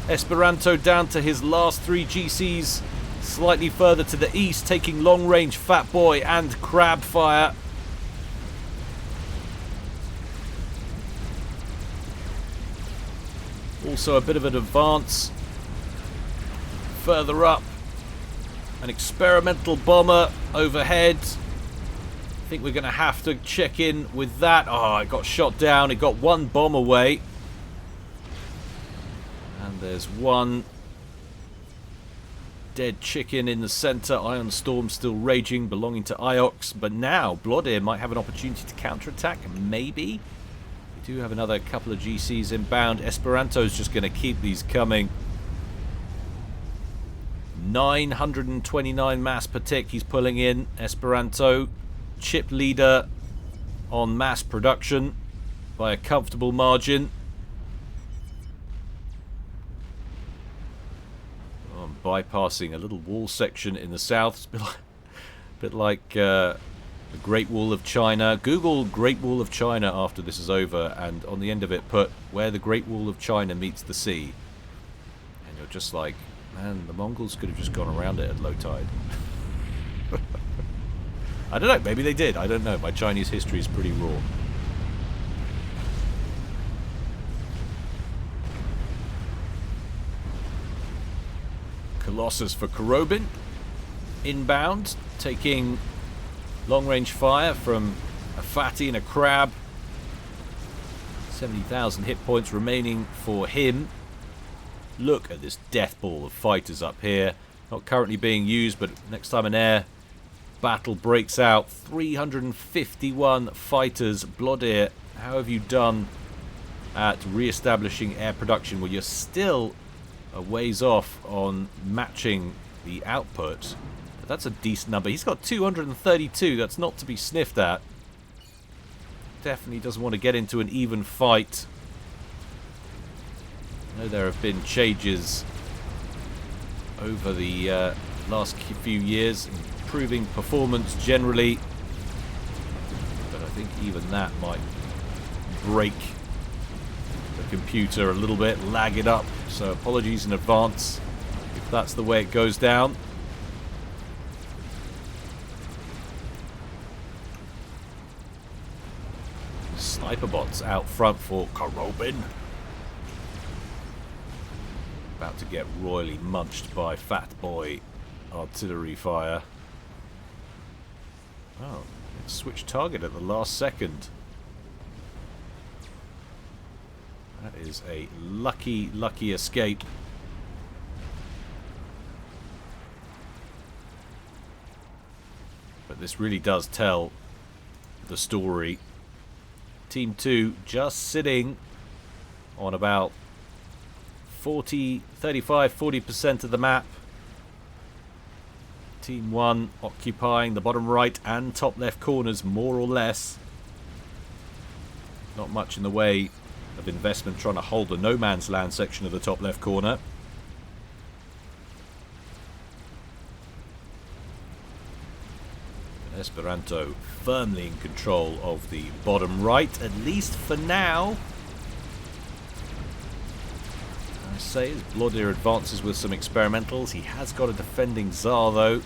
Esperanto down to his last 3 GCs, slightly further to the east, taking long-range Fat Boy and Crab fire. Also a bit of an advance further up. An experimental bomber overhead. I think we're going to have to check in with that. Oh, it got shot down. It got 1 bomb away. And there's 1 dead chicken in the center. Ion Storm still raging, belonging to Iox. But now Blodir might have an opportunity to counterattack. Maybe. We do have another couple of GCs inbound. Esperanto's just going to keep these coming. 929 mass per tick he's pulling in. Esperanto, chip leader on mass production by a comfortable margin. Oh, I'm bypassing a little wall section in the south. It's a bit like the Great Wall of China. Google Great Wall of China after this is over, and on the end of it put where the Great Wall of China meets the sea. And you're just like, man, the Mongols could have just gone around it at low tide. I don't know, maybe they did, I don't know. My Chinese history is pretty raw. Colossus for Korobin. Inbound, taking long-range fire from a fatty and a crab. 70,000 hit points remaining for him. Look at this deathball of fighters up here. Not currently being used, but next time an air battle breaks out. 351 fighters. Blodir, how have you done at re-establishing air production? Well, you're still a ways off on matching the output. But that's a decent number. He's got 232. That's not to be sniffed at. Definitely doesn't want to get into an even fight. I know there have been changes over the last few years, improving performance generally, but I think even that might break the computer a little bit, lag it up, so apologies in advance if that's the way it goes down. Sniper bots out front for Korobin. About to get royally munched by Fat Boy artillery fire. Oh, it switched target at the last second. That is a lucky, lucky escape. But this really does tell the story. Team 2 just sitting on about 35-40% of the map. Team 1 occupying the bottom right and top left corners more or less. Not much in the way of investment trying to hold the no man's land section of the top left corner. Esperanto firmly in control of the bottom right, at least for now. I say as Blodir advances with some experimentals. He has got a defending Tsar though.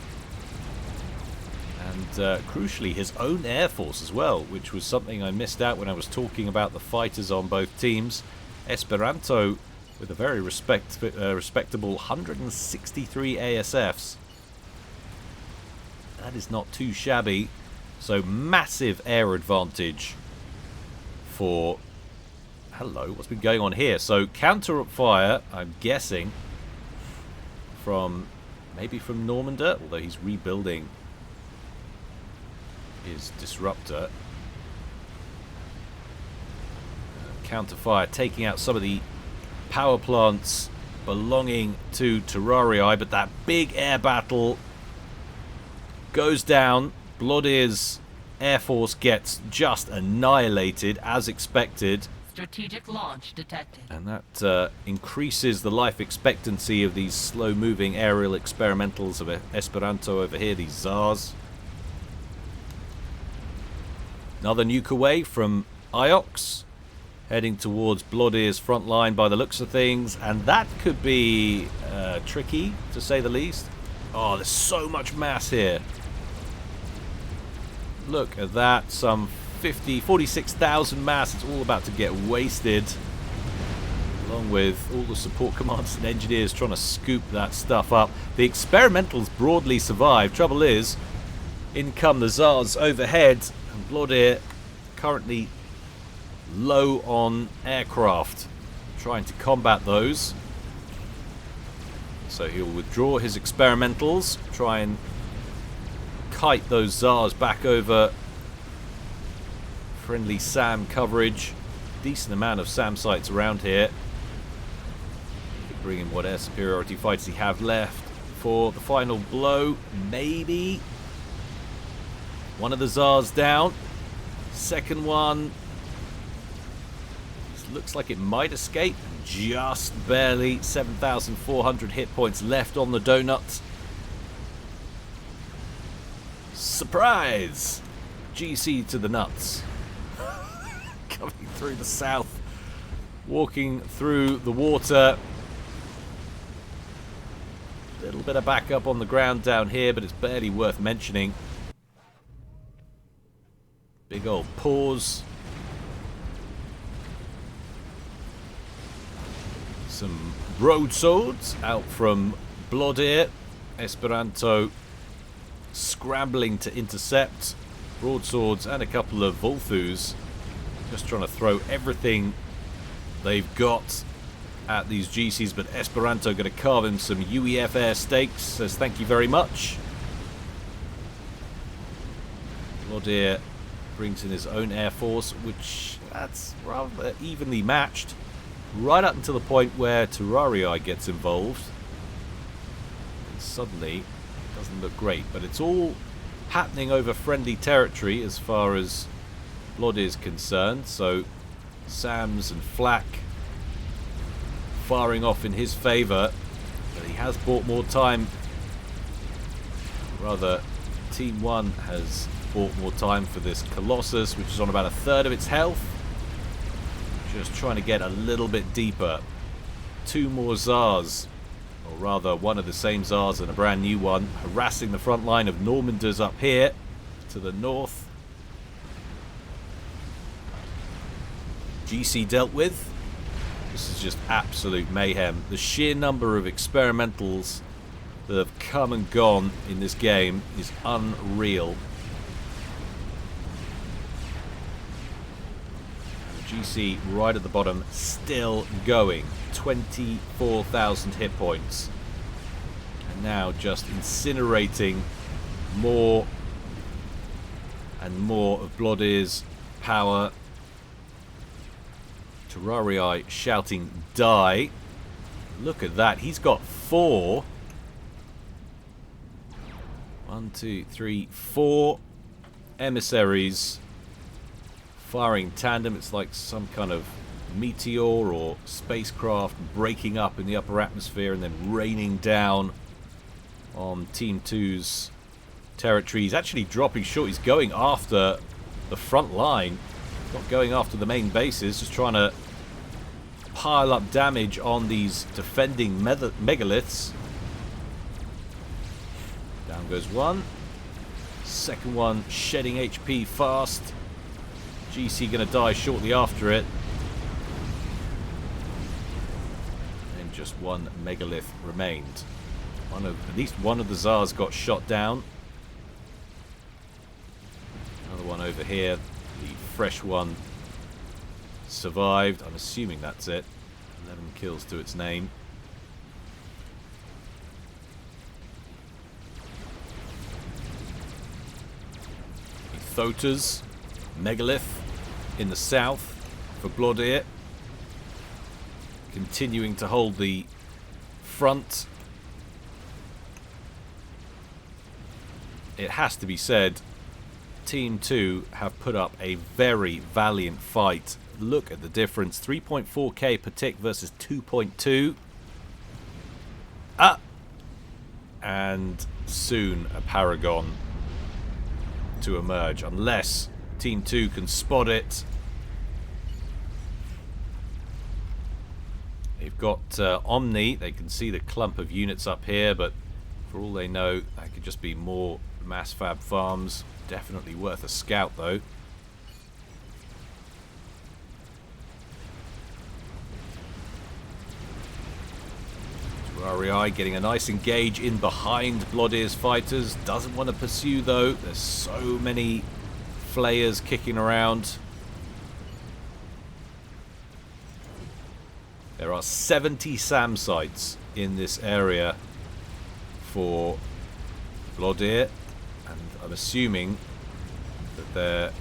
And crucially his own air force as well, which was something I missed out when I was talking about the fighters on both teams. Esperanto with a very respectable 163 ASFs. That is not too shabby. So massive air advantage for... Hello, what's been going on here? So counter fire, I'm guessing, from Maybe from Normander, although he's rebuilding his disruptor. Counterfire taking out some of the power plants belonging to Terrarii, but that big air battle goes down. Bloodear's Air Force gets just annihilated as expected. Strategic launch detected. And that increases the life expectancy of these slow-moving aerial experimentals of Esperanto over here, these Tsars. Another nuke away from Iox, heading towards Bloodear's front line by the looks of things, and that could be tricky, to say the least. Oh, there's so much mass here. Look at that, some 46,000 mass. It's all about to get wasted, along with all the support commanders and engineers trying to scoop that stuff up. The experimentals broadly survive. Trouble is, in come the Tsars overhead, and Bloodear currently low on aircraft, trying to combat those. So he'll withdraw his experimentals, try and kite those Tsars back over friendly SAM coverage. Decent amount of SAM sites around here. Bring in what air superiority fighters he have left for the final blow. Maybe one of the Tsars down. Second one looks like it might escape. Just barely. 7,400 hit points left on the donut. Surprise! GC to the nuts. Coming through the south. Walking through the water. A little bit of backup on the ground down here, but it's barely worth mentioning. Big old pause. Some broadswords out from Bloodear. Esperanto scrambling to intercept. Broadswords and a couple of Volthus. Just trying to throw everything they've got at these GCs, but Esperanto going to carve him some UEF air stakes. Says thank you very much. Bloodear brings in his own air force, which that's rather evenly matched. Right up until the point where Terrarii gets involved. And suddenly, it doesn't look great. But it's all happening over friendly territory as far as Blood is concerned. So, Sams and Flak firing off in his favour. But he has bought more time. Rather, Team 1 has bought more time for this Colossus, which is on about a third of its health. Just trying to get a little bit deeper. Two more Tsars, or rather one of the same Tsars and a brand new one, harassing the front line of Normanders up here to the north. GC dealt with. This is just absolute mayhem. The sheer number of experimentals that have come and gone in this game is unreal. GC right at the bottom, still going. 24,000 hit points. And now just incinerating more and more of Bloodear's power. Terrarii shouting, die. Look at that. He's got 4. 1, 2, 3, 4 emissaries firing tandem. It's like some kind of meteor or spacecraft breaking up in the upper atmosphere and then raining down on Team 2's territory. He's actually dropping short. He's going after the front line, not going after the main bases, just trying to pile up damage on these defending megaliths. Down goes one. Second one shedding HP fast. GC going to die shortly after it. And just one megalith remained. At least one of the Tsars got shot down. Another one over here. The fresh one survived. I'm assuming that's it. 11 kills to its name. Thotas, Megalith in the south for Blodir. Continuing to hold the front. It has to be said, Team 2 have put up a very valiant fight. Look at the difference. 3.4k per tick versus 2.2. And soon a Paragon to emerge, unless Team 2 can spot it. They've got Omni. They can see the clump of units up here, but for all they know, that could just be more mass fab farms. Definitely worth a scout, though. Terrarii getting a nice engage in behind Blodir's fighters. Doesn't want to pursue, though. There's so many flayers kicking around. There are 70 SAM sites in this area for Blodir, and I'm assuming that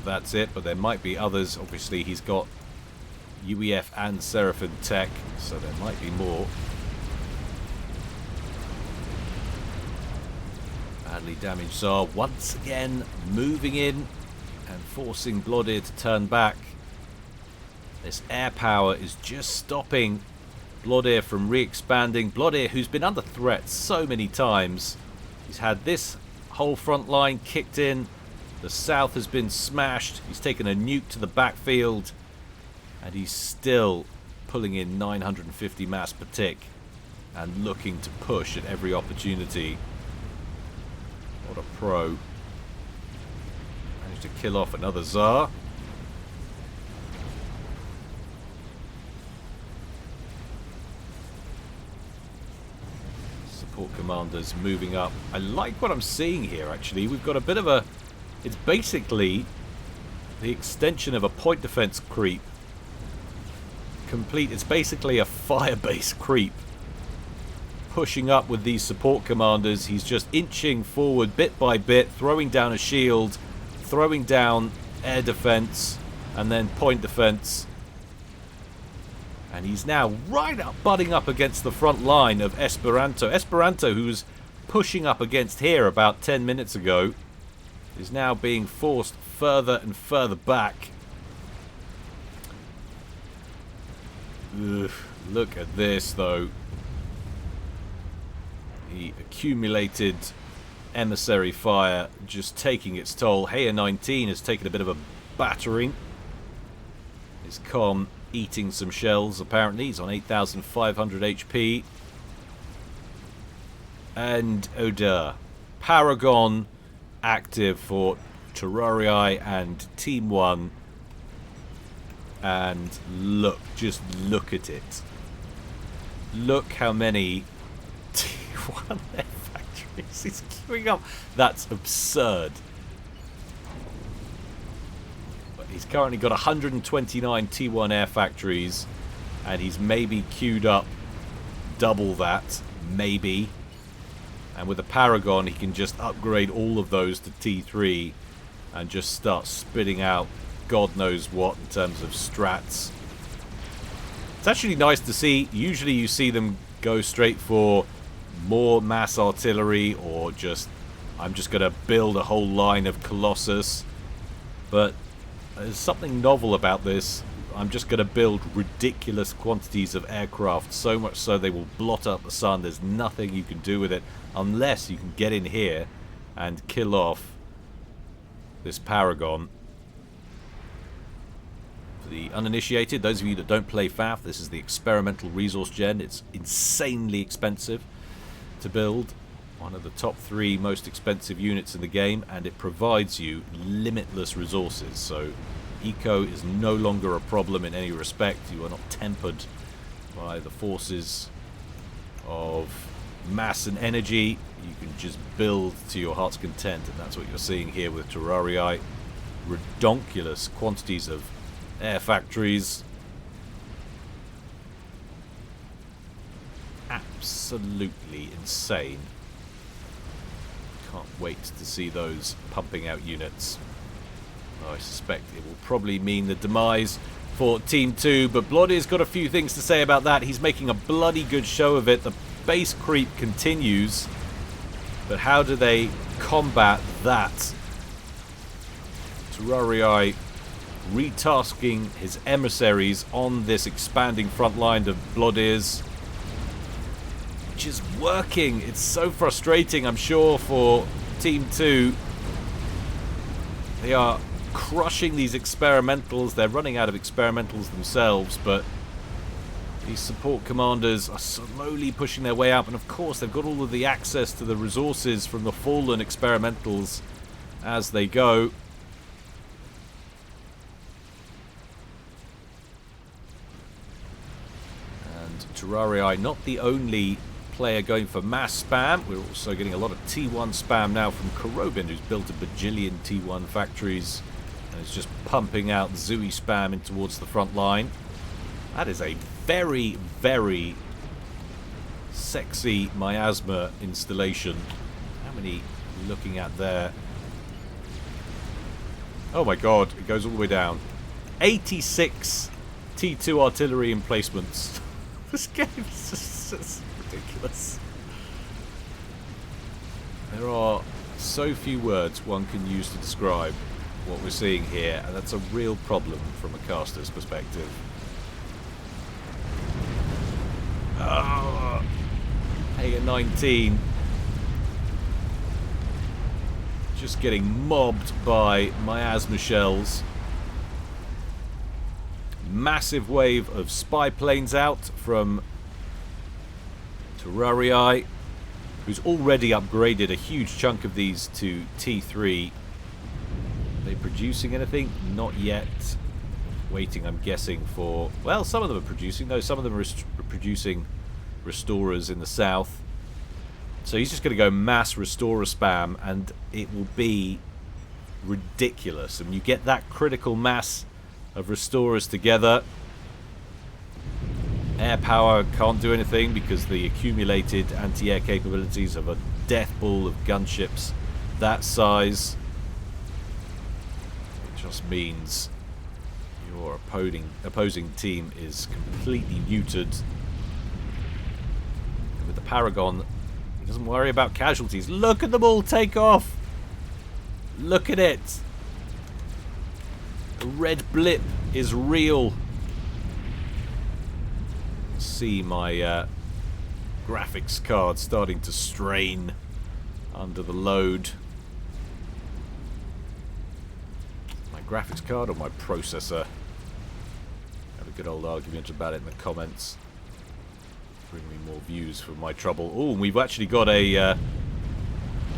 that's it, but there might be others. Obviously, he's got UEF and Seraphim tech, so there might be more. Badly damaged Tsar once again moving in and forcing Blodir to turn back. This air power is just stopping Blodir from re-expanding. Blodir, who's been under threat so many times. He's had this whole front line kicked in. The south has been smashed. He's taken a nuke to the backfield. And he's still pulling in 950 mass per tick. And looking to push at every opportunity. What a pro. Managed to kill off another Tsar. Commanders moving up. I like what I'm seeing here, actually. We've got a bit of a... It's basically the extension of a point defense creep. Complete. It's basically a fire-base creep. Pushing up with these support commanders. He's just inching forward bit by bit, throwing down a shield, throwing down air defense, and then point defense. And he's now right up, butting up against the front line of Esperanto. Esperanto, who was pushing up against here about 10 minutes ago, is now being forced further and further back. Ugh, look at this, though. The accumulated emissary fire just taking its toll. Heya 19 has taken a bit of a battering. His comm eating some shells, apparently. He's on 8,500 HP. And Oda. Paragon active for Terrarii and Team 1. And look, just look at it. Look how many T1 air factories he's queuing up. That's absurd. He's currently got 129 T1 air factories, and he's maybe queued up double that, maybe. And with a Paragon, he can just upgrade all of those to T3 and just start spitting out God knows what in terms of strats. It's actually nice to see. Usually you see them go straight for more mass artillery, or just, I'm just going to build a whole line of Colossus. But there's something novel about this. I'm just going to build ridiculous quantities of aircraft, so much so they will blot up the sun. There's nothing you can do with it unless you can get in here and kill off this Paragon. For the uninitiated, those of you that don't play FAF, this is the experimental resource gen. It's insanely expensive to build. One of the top 3 most expensive units in the game, and it provides you limitless resources. So eco is no longer a problem in any respect. You are not tempered by the forces of mass and energy. You can just build to your heart's content, and that's what you're seeing here with Terrarii. Redonkulous quantities of air factories. Absolutely insane. Can't wait to see those pumping out units. Oh, I suspect it will probably mean the demise for Team 2, but Bloodier's got a few things to say about that. He's making a bloody good show of it. The base creep continues, but how do they combat that? Terrarii retasking his emissaries on this expanding front line of Bloodier's, which is working. It's so frustrating, I'm sure, for Team 2. They are crushing these experimentals. They're running out of experimentals themselves, but these support commanders are slowly pushing their way up, and of course they've got all of the access to the resources from the fallen experimentals as they go. And Terrarii, not the only player going for mass spam. We're also getting a lot of T1 spam now from Korobin, who's built a bajillion T1 factories and is just pumping out Zooey spam in towards the front line. That is a very, very sexy miasma installation. How many are we looking at there? Oh my god, it goes all the way down. 86 T2 artillery emplacements. This game is just ridiculous. There are so few words one can use to describe what we're seeing here, and that's a real problem from a caster's perspective. Oh, hey, at 19. Just getting mobbed by miasma shells. Massive wave of spy planes out from Terrarii, who's already upgraded a huge chunk of these to T3. Are they producing anything? Not yet. Waiting, I'm guessing, for... Well, some of them are producing, though. Some of them are producing restorers in the south. So he's just going to go mass restorer spam, and it will be ridiculous. And you get that critical mass of restorers together. Air power can't do anything because the accumulated anti-air capabilities of a deathball of gunships that size. It just means your opposing team is completely neutered. With the Paragon, he doesn't worry about casualties. Look at them all take off! Look at it! The red blip is real. See my graphics card starting to strain under the load. My graphics card or my processor? Have a good old argument about it in the comments. Bring me more views for my trouble. Oh, and we've actually got a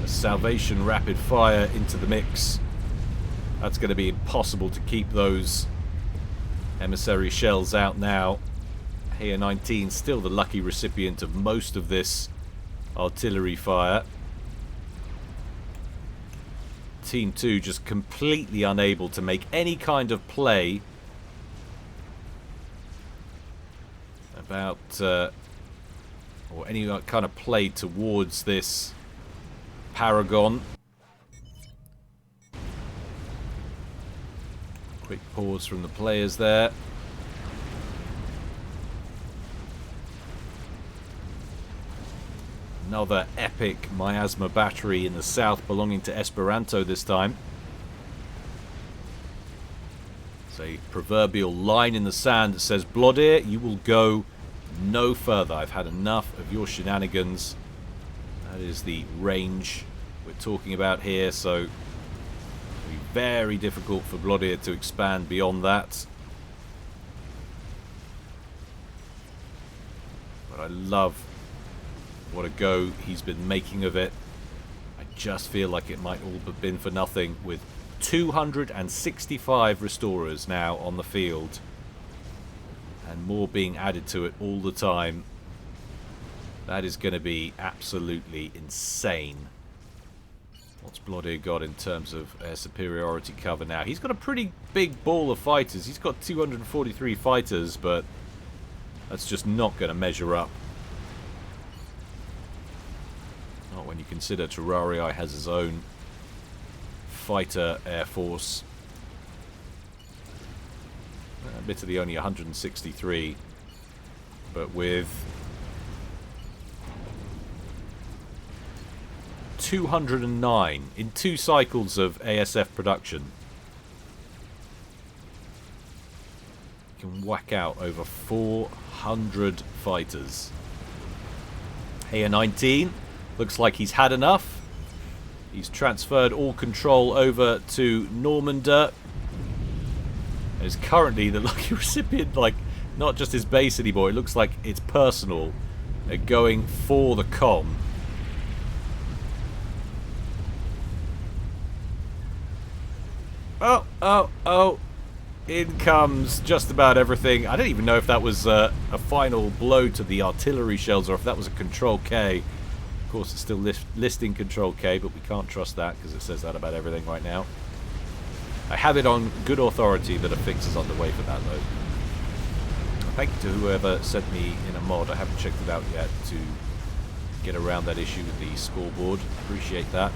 Salvation rapid fire into the mix. That's going to be impossible to keep those emissary shells out now. Here 19 still the lucky recipient of most of this artillery fire. Team 2 just completely unable to make any kind of play about or any kind of play towards this Paragon. Quick pause from the players there. Another epic miasma battery in the south belonging to Esperanto this time. It's a proverbial line in the sand that says, Blodir, you will go no further. I've had enough of your shenanigans. That is the range we're talking about here, so it'll be very difficult for Blodir to expand beyond that. But I love what a go he's been making of it. I just feel like it might all have been for nothing with 265 restorers now on the field and more being added to it all the time. That is going to be absolutely insane. What's Blodir got in terms of air superiority cover now? He's got a pretty big ball of fighters. He's got 243 fighters, but that's just not going to measure up. Not when you consider Terrarii has his own fighter air force. Admittedly only 163, but with 209 in 2 cycles of ASF production. You can whack out over 400 fighters. Here 19 looks like he's had enough. He's transferred all control over to Normandy. Is currently the lucky recipient, like, not just his base anymore, it looks like it's personal. They're going for the com. Oh, in comes just about everything. I don't even know if that was a final blow to the artillery shells or if that was a Control K. Of course, it's still listing Control K, but we can't trust that because it says that about everything right now. I have it on good authority that a fix is underway for that, though. Thank you to whoever sent me in a mod. I haven't checked it out yet to get around that issue with the scoreboard. Appreciate that.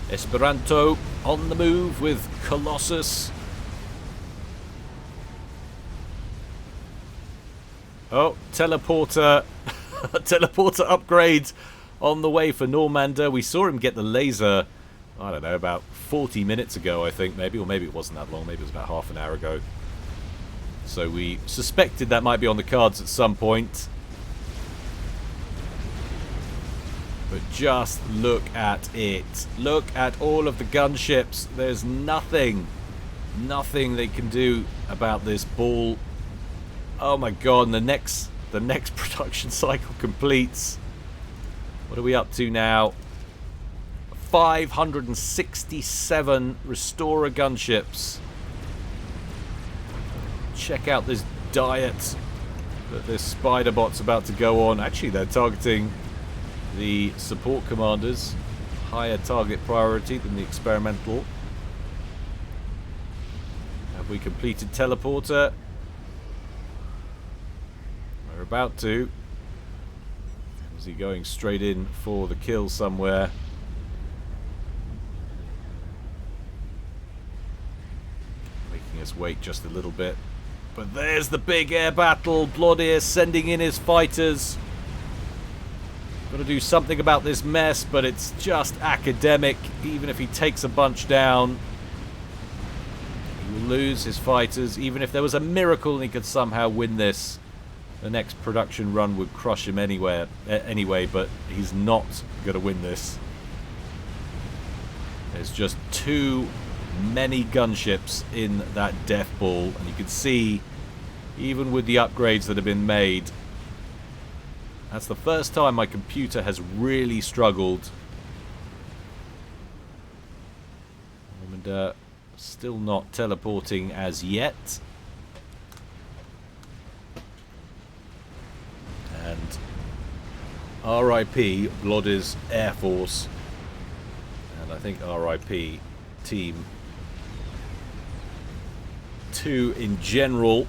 Esperanto on the move with Colossus. Oh, teleporter. Teleporter upgrade on the way for Normandy. We saw him get the laser, I don't know, about 40 minutes ago, I think, maybe. Or maybe it wasn't that long. Maybe it was about half an hour ago. So we suspected that might be on the cards at some point. But just look at it. Look at all of the gunships. There's nothing they can do about this ball. Oh my god, and the next production cycle completes. What are we up to now? 567 Restorer gunships. Check out this diet that this spider bot's about to go on. Actually, they're targeting the support commanders. Higher target priority than the experimental. Have we completed teleporter? We're about to. Is he going straight in for the kill somewhere? Making us wait just a little bit. But there's the big air battle. Bloodir sending in his fighters. Got to do something about this mess, but it's just academic. Even if he takes a bunch down, he will lose his fighters. Even if there was a miracle and he could somehow win this, the next production run would crush him anyway, but he's not going to win this. There's just too many gunships in that deathball, and you can see, even with the upgrades that have been made, that's the first time my computer has really struggled. And still not teleporting as yet. And RIP Bloodir's Air Force. And I think RIP Team 2 in general.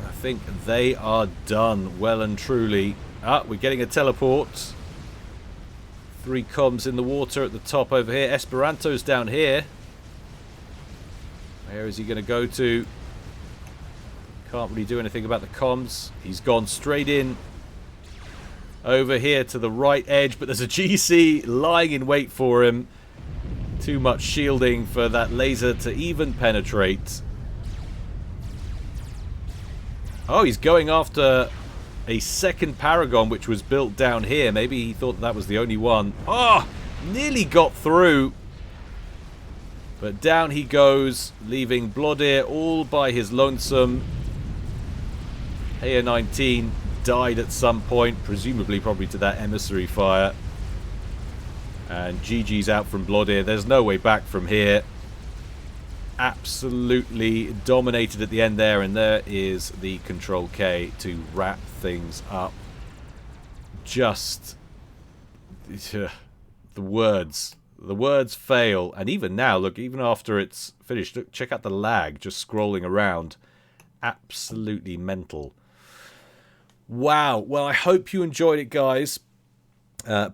I think they are done well and truly. Ah, we're getting a teleport. 3 comms in the water at the top over here. Esperanto's down here. Where is he going to go to? Can't really do anything about the comms. He's gone straight in over here to the right edge, but there's a GC lying in wait for him. Too much shielding for that laser to even penetrate. Oh, he's going after a second Paragon, which was built down here. Maybe he thought that was the only one. Oh, nearly got through. But down he goes, leaving Bloodir all by his lonesome. Here 19 died at some point, presumably probably to that emissary fire. And GG's out from Bloodir. There's no way back from here. Absolutely dominated at the end there, and there is the Control K to wrap things up. Just the words fail, and even now, look, even after it's finished, look, check out the lag just scrolling around. Absolutely mental. Wow. Well, I hope you enjoyed it, guys.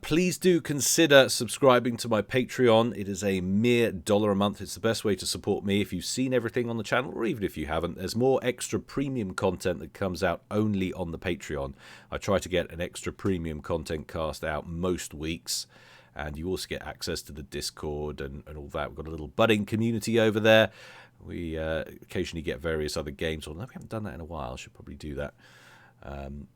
Please do consider subscribing to my Patreon. It is a mere $1 a month. It's the best way to support me. If you've seen everything on the channel, or even if you haven't, there's more extra premium content that comes out only on the Patreon. I try to get an extra premium content cast out most weeks, and you also get access to the Discord and all that. We've got a little budding community over there. We occasionally get various other games. Although we haven't done that in a while. I should probably do that.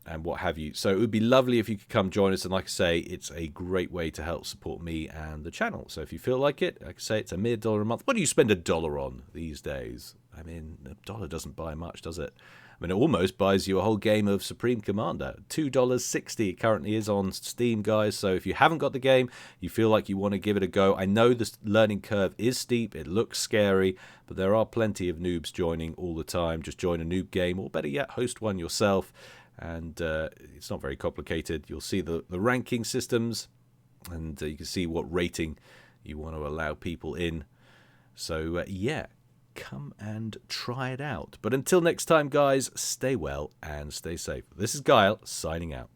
And what have you. So it would be lovely if you could come join us. And like I say, it's a great way to help support me and the channel. So if you feel like it, like I say, it's a mere $1 a month. What do you spend $1 on these days? I mean, $1 doesn't buy much, does it? I mean, it almost buys you a whole game of Supreme Commander. $2.60 it currently is on Steam, guys. So if you haven't got the game, you feel like you want to give it a go. I know the learning curve is steep. It looks scary, but there are plenty of noobs joining all the time. Just join a noob game, or better yet, host one yourself. And it's not very complicated. You'll see the ranking systems, and you can see what rating you want to allow people in. So, yeah, come and try it out. But until next time, guys, stay well and stay safe. This is Guile, signing out.